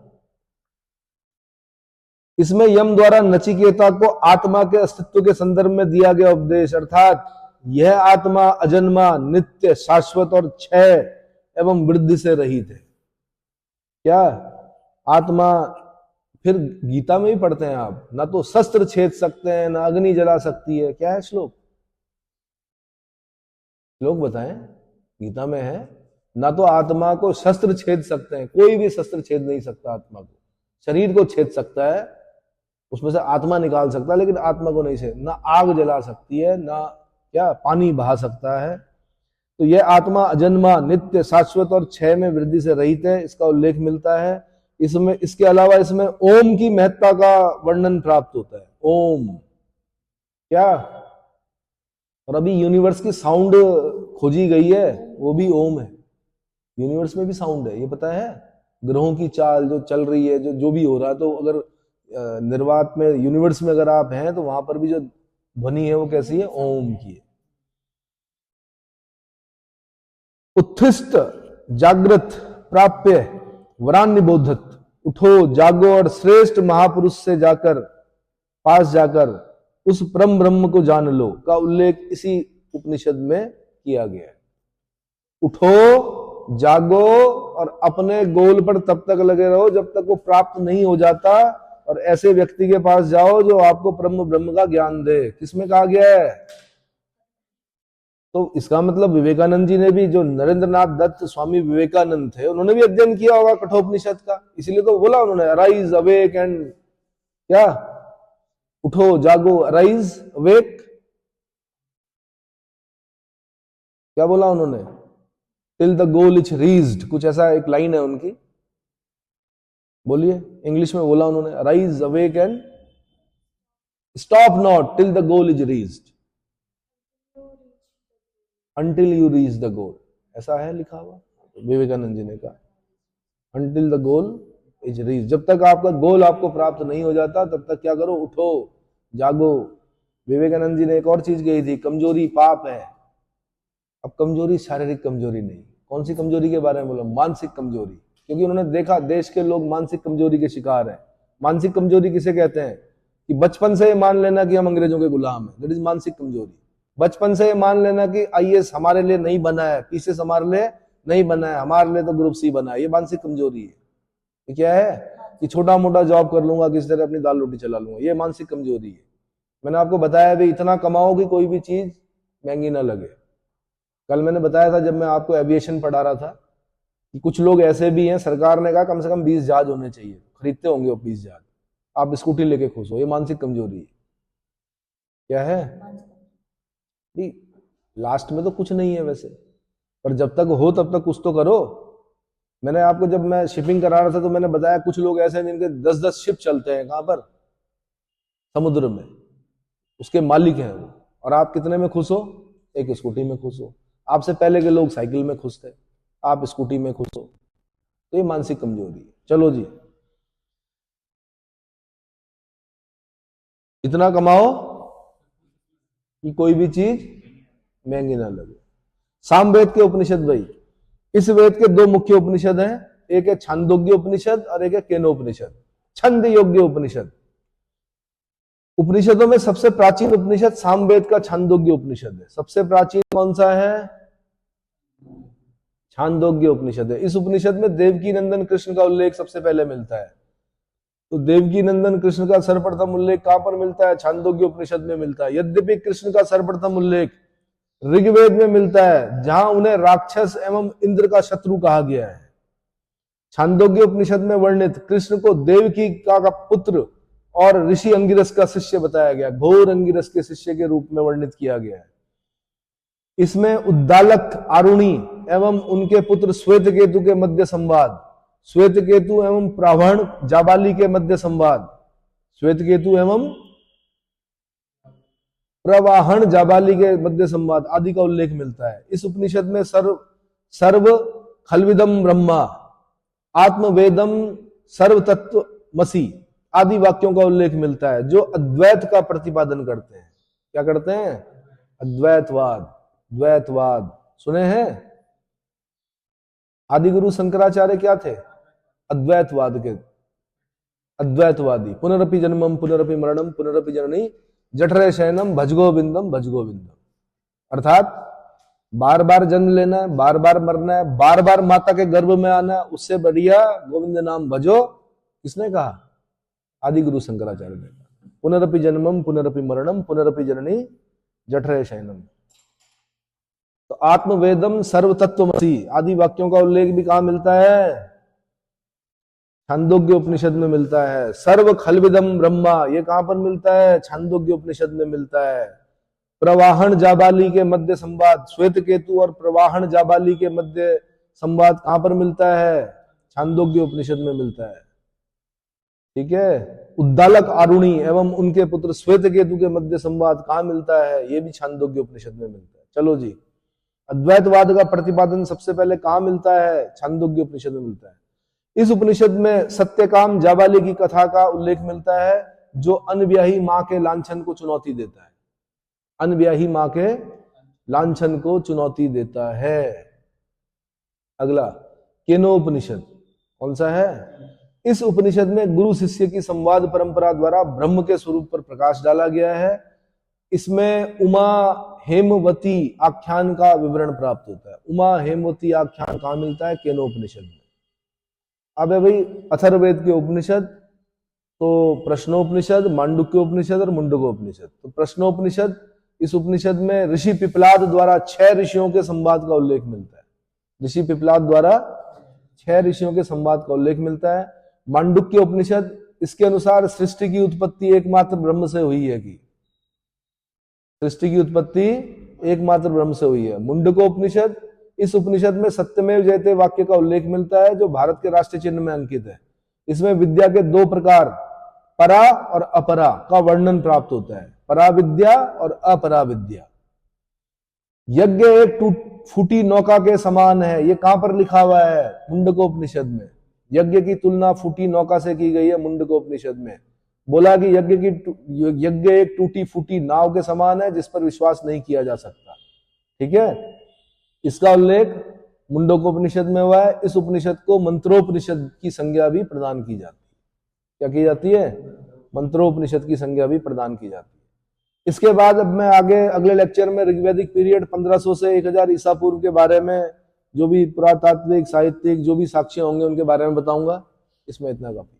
इसमें यम द्वारा नचिकेता को आत्मा के अस्तित्व के संदर्भ में दिया गया उपदेश, अर्थात यह आत्मा अजन्मा, नित्य, शाश्वत और क्षय एवं वृद्धि से रहित है। क्या आत्मा? फिर गीता में भी पढ़ते हैं आप, ना तो शस्त्र छेद सकते हैं, ना अग्नि जला सकती है। क्या है श्लोक? श्लोक बताएं, गीता में है ना तो आत्मा को शस्त्र छेद सकते हैं, कोई भी शस्त्र छेद नहीं सकता आत्मा को। शरीर को छेद सकता है, उसमें से आत्मा निकाल सकता है, लेकिन आत्मा को नहीं छेद। ना आग जला सकती है, ना क्या पानी बहा सकता है। तो यह आत्मा अजन्मा, नित्य, शाश्वत और क्षय में वृद्धि से रहित है, इसका उल्लेख मिलता है इसमें। इसके अलावा इसमें ओम की महत्ता का वर्णन प्राप्त होता है। ओम क्या? और अभी यूनिवर्स की साउंड खोजी गई है, वो भी ओम है। यूनिवर्स में भी साउंड है, ये पता है? ग्रहों की चाल जो चल रही है, जो भी हो रहा है, तो अगर निर्वात में, यूनिवर्स में अगर आप हैं तो वहां पर भी जो ध्वनि है वो कैसी है? ओम की है। उत्थिष्ट जागृत प्राप्य वरान निबोधत, उठो जागो और श्रेष्ठ महापुरुष से जाकर, पास जाकर उस परम ब्रह्म को जान लो का उल्लेख इसी उपनिषद में किया गया है। उठो जागो और अपने गोल पर तब तक लगे रहो जब तक वो प्राप्त नहीं हो जाता, और ऐसे व्यक्ति के पास जाओ जो आपको परम ब्रह्म का ज्ञान दे। किसमें कहा गया है? तो इसका मतलब विवेकानंद जी ने भी, जो नरेंद्रनाथ दत्त स्वामी विवेकानंद थे, उन्होंने भी अध्ययन किया होगा कठोपनिषद का, इसीलिए तो बोला उन्होंने अराइज अवेक एंड क्या, उठो जागो, अराइज अवेक, क्या बोला उन्होंने? Till the goal is reached, कुछ ऐसा एक लाइन है उनकी, बोलिए। इंग्लिश में बोला उन्होंने, arise awake and stop not till the goal is reached, until you reach the goal, ऐसा है लिखा हुआ, विवेकानंद जी ने कहा until the goal is reached, जब तक आपका गोल आपको प्राप्त नहीं हो जाता तब तक क्या करो? उठो जागो। विवेकानंद जी ने एक और चीज कही थी, कमजोरी पाप है। अब कमजोरी शारीरिक कमजोरी नहीं, कौन सी कमजोरी के बारे में बोला? मानसिक कमजोरी, क्योंकि उन्होंने देखा देश के लोग मानसिक कमजोरी के शिकार हैं। मानसिक कमजोरी किसे कहते हैं? कि बचपन से मान लेना कि हम अंग्रेजों के गुलाम हैं, दैट इज मानसिक कमजोरी। बचपन से मान लेना कि आईएएस हमारे लिए नहीं बना है, पीसीएस हमारे लिए नहीं बना है, हमारे लिए तो ग्रुप सी बना है, ये मानसिक कमजोरी है। ये क्या है? कि छोटा मोटा जॉब कर लूंगा, किसी तरह अपनी दाल रोटी चला लूंगा, ये मानसिक कमजोरी है। मैंने आपको बताया भी, इतना कमाओ कि कोई भी चीज महंगी ना लगे। कल मैंने बताया था जब मैं आपको एविएशन पढ़ा रहा था कि कुछ लोग ऐसे भी हैं, सरकार ने कहा कम से कम 20 जहाज होने चाहिए, खरीदते होंगे वो 20 जहाज, आप स्कूटी लेके खुश हो, ये मानसिक कमजोरी है। क्या है? लास्ट में तो कुछ नहीं है वैसे, पर जब तक हो तब तक कुछ तो करो। मैंने आपको, जब मैं शिपिंग करा रहा था तो मैंने बताया कुछ लोग ऐसे हैं जिनके 10-10 शिप चलते हैं, कहां पर? समुद्र में, उसके मालिक हैं वो, और आप कितने में खुश हो? एक स्कूटी में खुश हो। आपसे पहले के लोग साइकिल में खुश थे, आप स्कूटी में खुश हो, तो ये मानसिक कमजोरी है। चलो जी, इतना कमाओ कि कोई भी चीज महंगी ना लगे। सामवेद के उपनिषद, भाई इस वेद के 2 मुख्य उपनिषद हैं, एक है छांदोग्य उपनिषद और एक है केनोपनिषद। छंद योग्य उपनिषद, उपनिषदों में सबसे प्राचीन उपनिषद सामवेद का छांदोग्य उपनिषद है। सबसे प्राचीन कौन सा है? छांदोग्य उपनिषद है। इस उपनिषद में देवकी नंदन कृष्ण का उल्लेख सबसे पहले मिलता है। तो देवकी नंदन कृष्ण का सर्वप्रथम उल्लेख कहां पर मिलता है? छांदोग्य उपनिषद में मिलता है। यद्यपि कृष्ण का सर्वप्रथम उल्लेख ऋग्वेद में मिलता है, जहां उन्हें राक्षस एवं इंद्र का शत्रु कहा गया है। छांदोग्य उपनिषद में वर्णित कृष्ण को देवकी का पुत्र और ऋषि अंगिरस का शिष्य बताया गया, घोर अंगिरस के शिष्य के रूप में वर्णित किया गया है। इसमें उद्दालक आरुणी एवं उनके पुत्र श्वेतकेतु के मध्य संवाद, श्वेतकेतु एवं प्रावण जाबाली के मध्य संवाद, श्वेतकेतु एवं प्रवाहन जाबाली के मध्य संवाद आदि का उल्लेख मिलता है। इस उपनिषद में सर्व खलविदम ब्रह्मा, आत्मवेदम सर्व तत्वमसि आदि वाक्यों का उल्लेख मिलता है, जो अद्वैत का प्रतिपादन करते हैं। क्या करते हैं? अद्वैतवाद, द्वैतवाद सुने हैं? आदि गुरु शंकराचार्य क्या थे? अद्वैतवाद के अद्वैतवादी। पुनरपि जन्मम पुनरपि मरणम पुनरपि जननी जठरे शयनम भजगोविंदम भजगोविंदम, अर्थात बार बार जन्म लेना है, बार बार मरना है, बार बार माता के गर्भ में आना है, उससे बढ़िया गोविंद नाम भजो। किसने कहा? आदि गुरु शंकराचार्य ने कहा। पुनरपि जन्मम पुनरपि मरणम पुनरपि जननी जठरे शयनम। तो आत्मवेदम सर्व तत्वमसि आदि वाक्यों का उल्लेख भी कहां मिलता है? छांदोग्य उपनिषद में मिलता है। सर्व खलविदम ब्रह्मा, ये कहां पर मिलता है? छांदोग्य उपनिषद में मिलता है। प्रवाहन जाबाली के मध्य संवाद, श्वेत केतु और प्रवाहन जाबाली के मध्य संवाद कहां पर मिलता है? छांदोग्य उपनिषद में मिलता है। ठीक है। उद्दालक आरुणी एवं उनके पुत्र श्वेत केतु के मध्य संवाद कहां मिलता है? ये भी छांदोग्य उपनिषद में मिलता है। चलो जी, अद्वैतवाद का प्रतिपादन सबसे पहले कहां मिलता है? छांदोग्य उपनिषद में मिलता है। इस उपनिषद में सत्यकाम जाबाली की कथा का उल्लेख मिलता है, जो अनब्याही मां के लांछन को चुनौती देता है। अनब्याही मां के लांछन को चुनौती देता है। अगला केनोपनिषद कौन सा है? इस उपनिषद में गुरु शिष्य की संवाद परंपरा द्वारा ब्रह्म के स्वरूप पर प्रकाश डाला गया है। इसमें उमा हेमवती आख्यान का विवरण प्राप्त होता है। उमा हेमवती आख्यान कहां मिलता है? केनोपनिषद में। अब है भाई अथर्ववेद के उपनिषद, तो प्रश्नोपनिषद, मांडुक्योपनिषद और मुंडकोपनिषद। तो प्रश्नोपनिषद, इस उपनिषद में ऋषि पिपलाद द्वारा 6 ऋषियों के संवाद का उल्लेख मिलता है। ऋषि पिपलाद द्वारा 6 ऋषियों के संवाद का उल्लेख मिलता है। मांडुक्य उपनिषद, इसके अनुसार सृष्टि की उत्पत्ति एकमात्र ब्रह्म से हुई है कि सृष्टि की उत्पत्ति एकमात्र ब्रह्म से हुई है। मुंडकोपनिषद, इस उपनिषद में सत्यमेव जयते वाक्य का उल्लेख मिलता है, जो भारत के राष्ट्रीय चिन्ह में अंकित है। इसमें विद्या के 2 प्रकार, परा और अपरा, का वर्णन प्राप्त होता है। परा विद्या और अपरा विद्या। यज्ञ एक फूटी नौका के समान है, ये कहां पर लिखा हुआ है? मुंडकोपनिषद में। यज्ञ की तुलना फूटी नौका से की गई है मुंडकोपनिषद में। बोला कि यज्ञ एक टूटी फूटी नाव के समान है, जिस पर विश्वास नहीं किया जा सकता। ठीक है, इसका उल्लेख मुंडकोपनिषद में हुआ है। इस उपनिषद को मंत्रोपनिषद की संज्ञा भी प्रदान की जाती है। क्या की जाती है? मंत्रोपनिषद की संज्ञा भी प्रदान की जाती है। इसके बाद अब मैं आगे अगले लेक्चर में ऋग्वैदिक पीरियड 1500 से 1000 ईसा पूर्व के बारे में, जो भी पुरातात्विक साहित्यिक जो भी साक्ष्य होंगे उनके बारे में बताऊंगा। इसमें इतना काफी।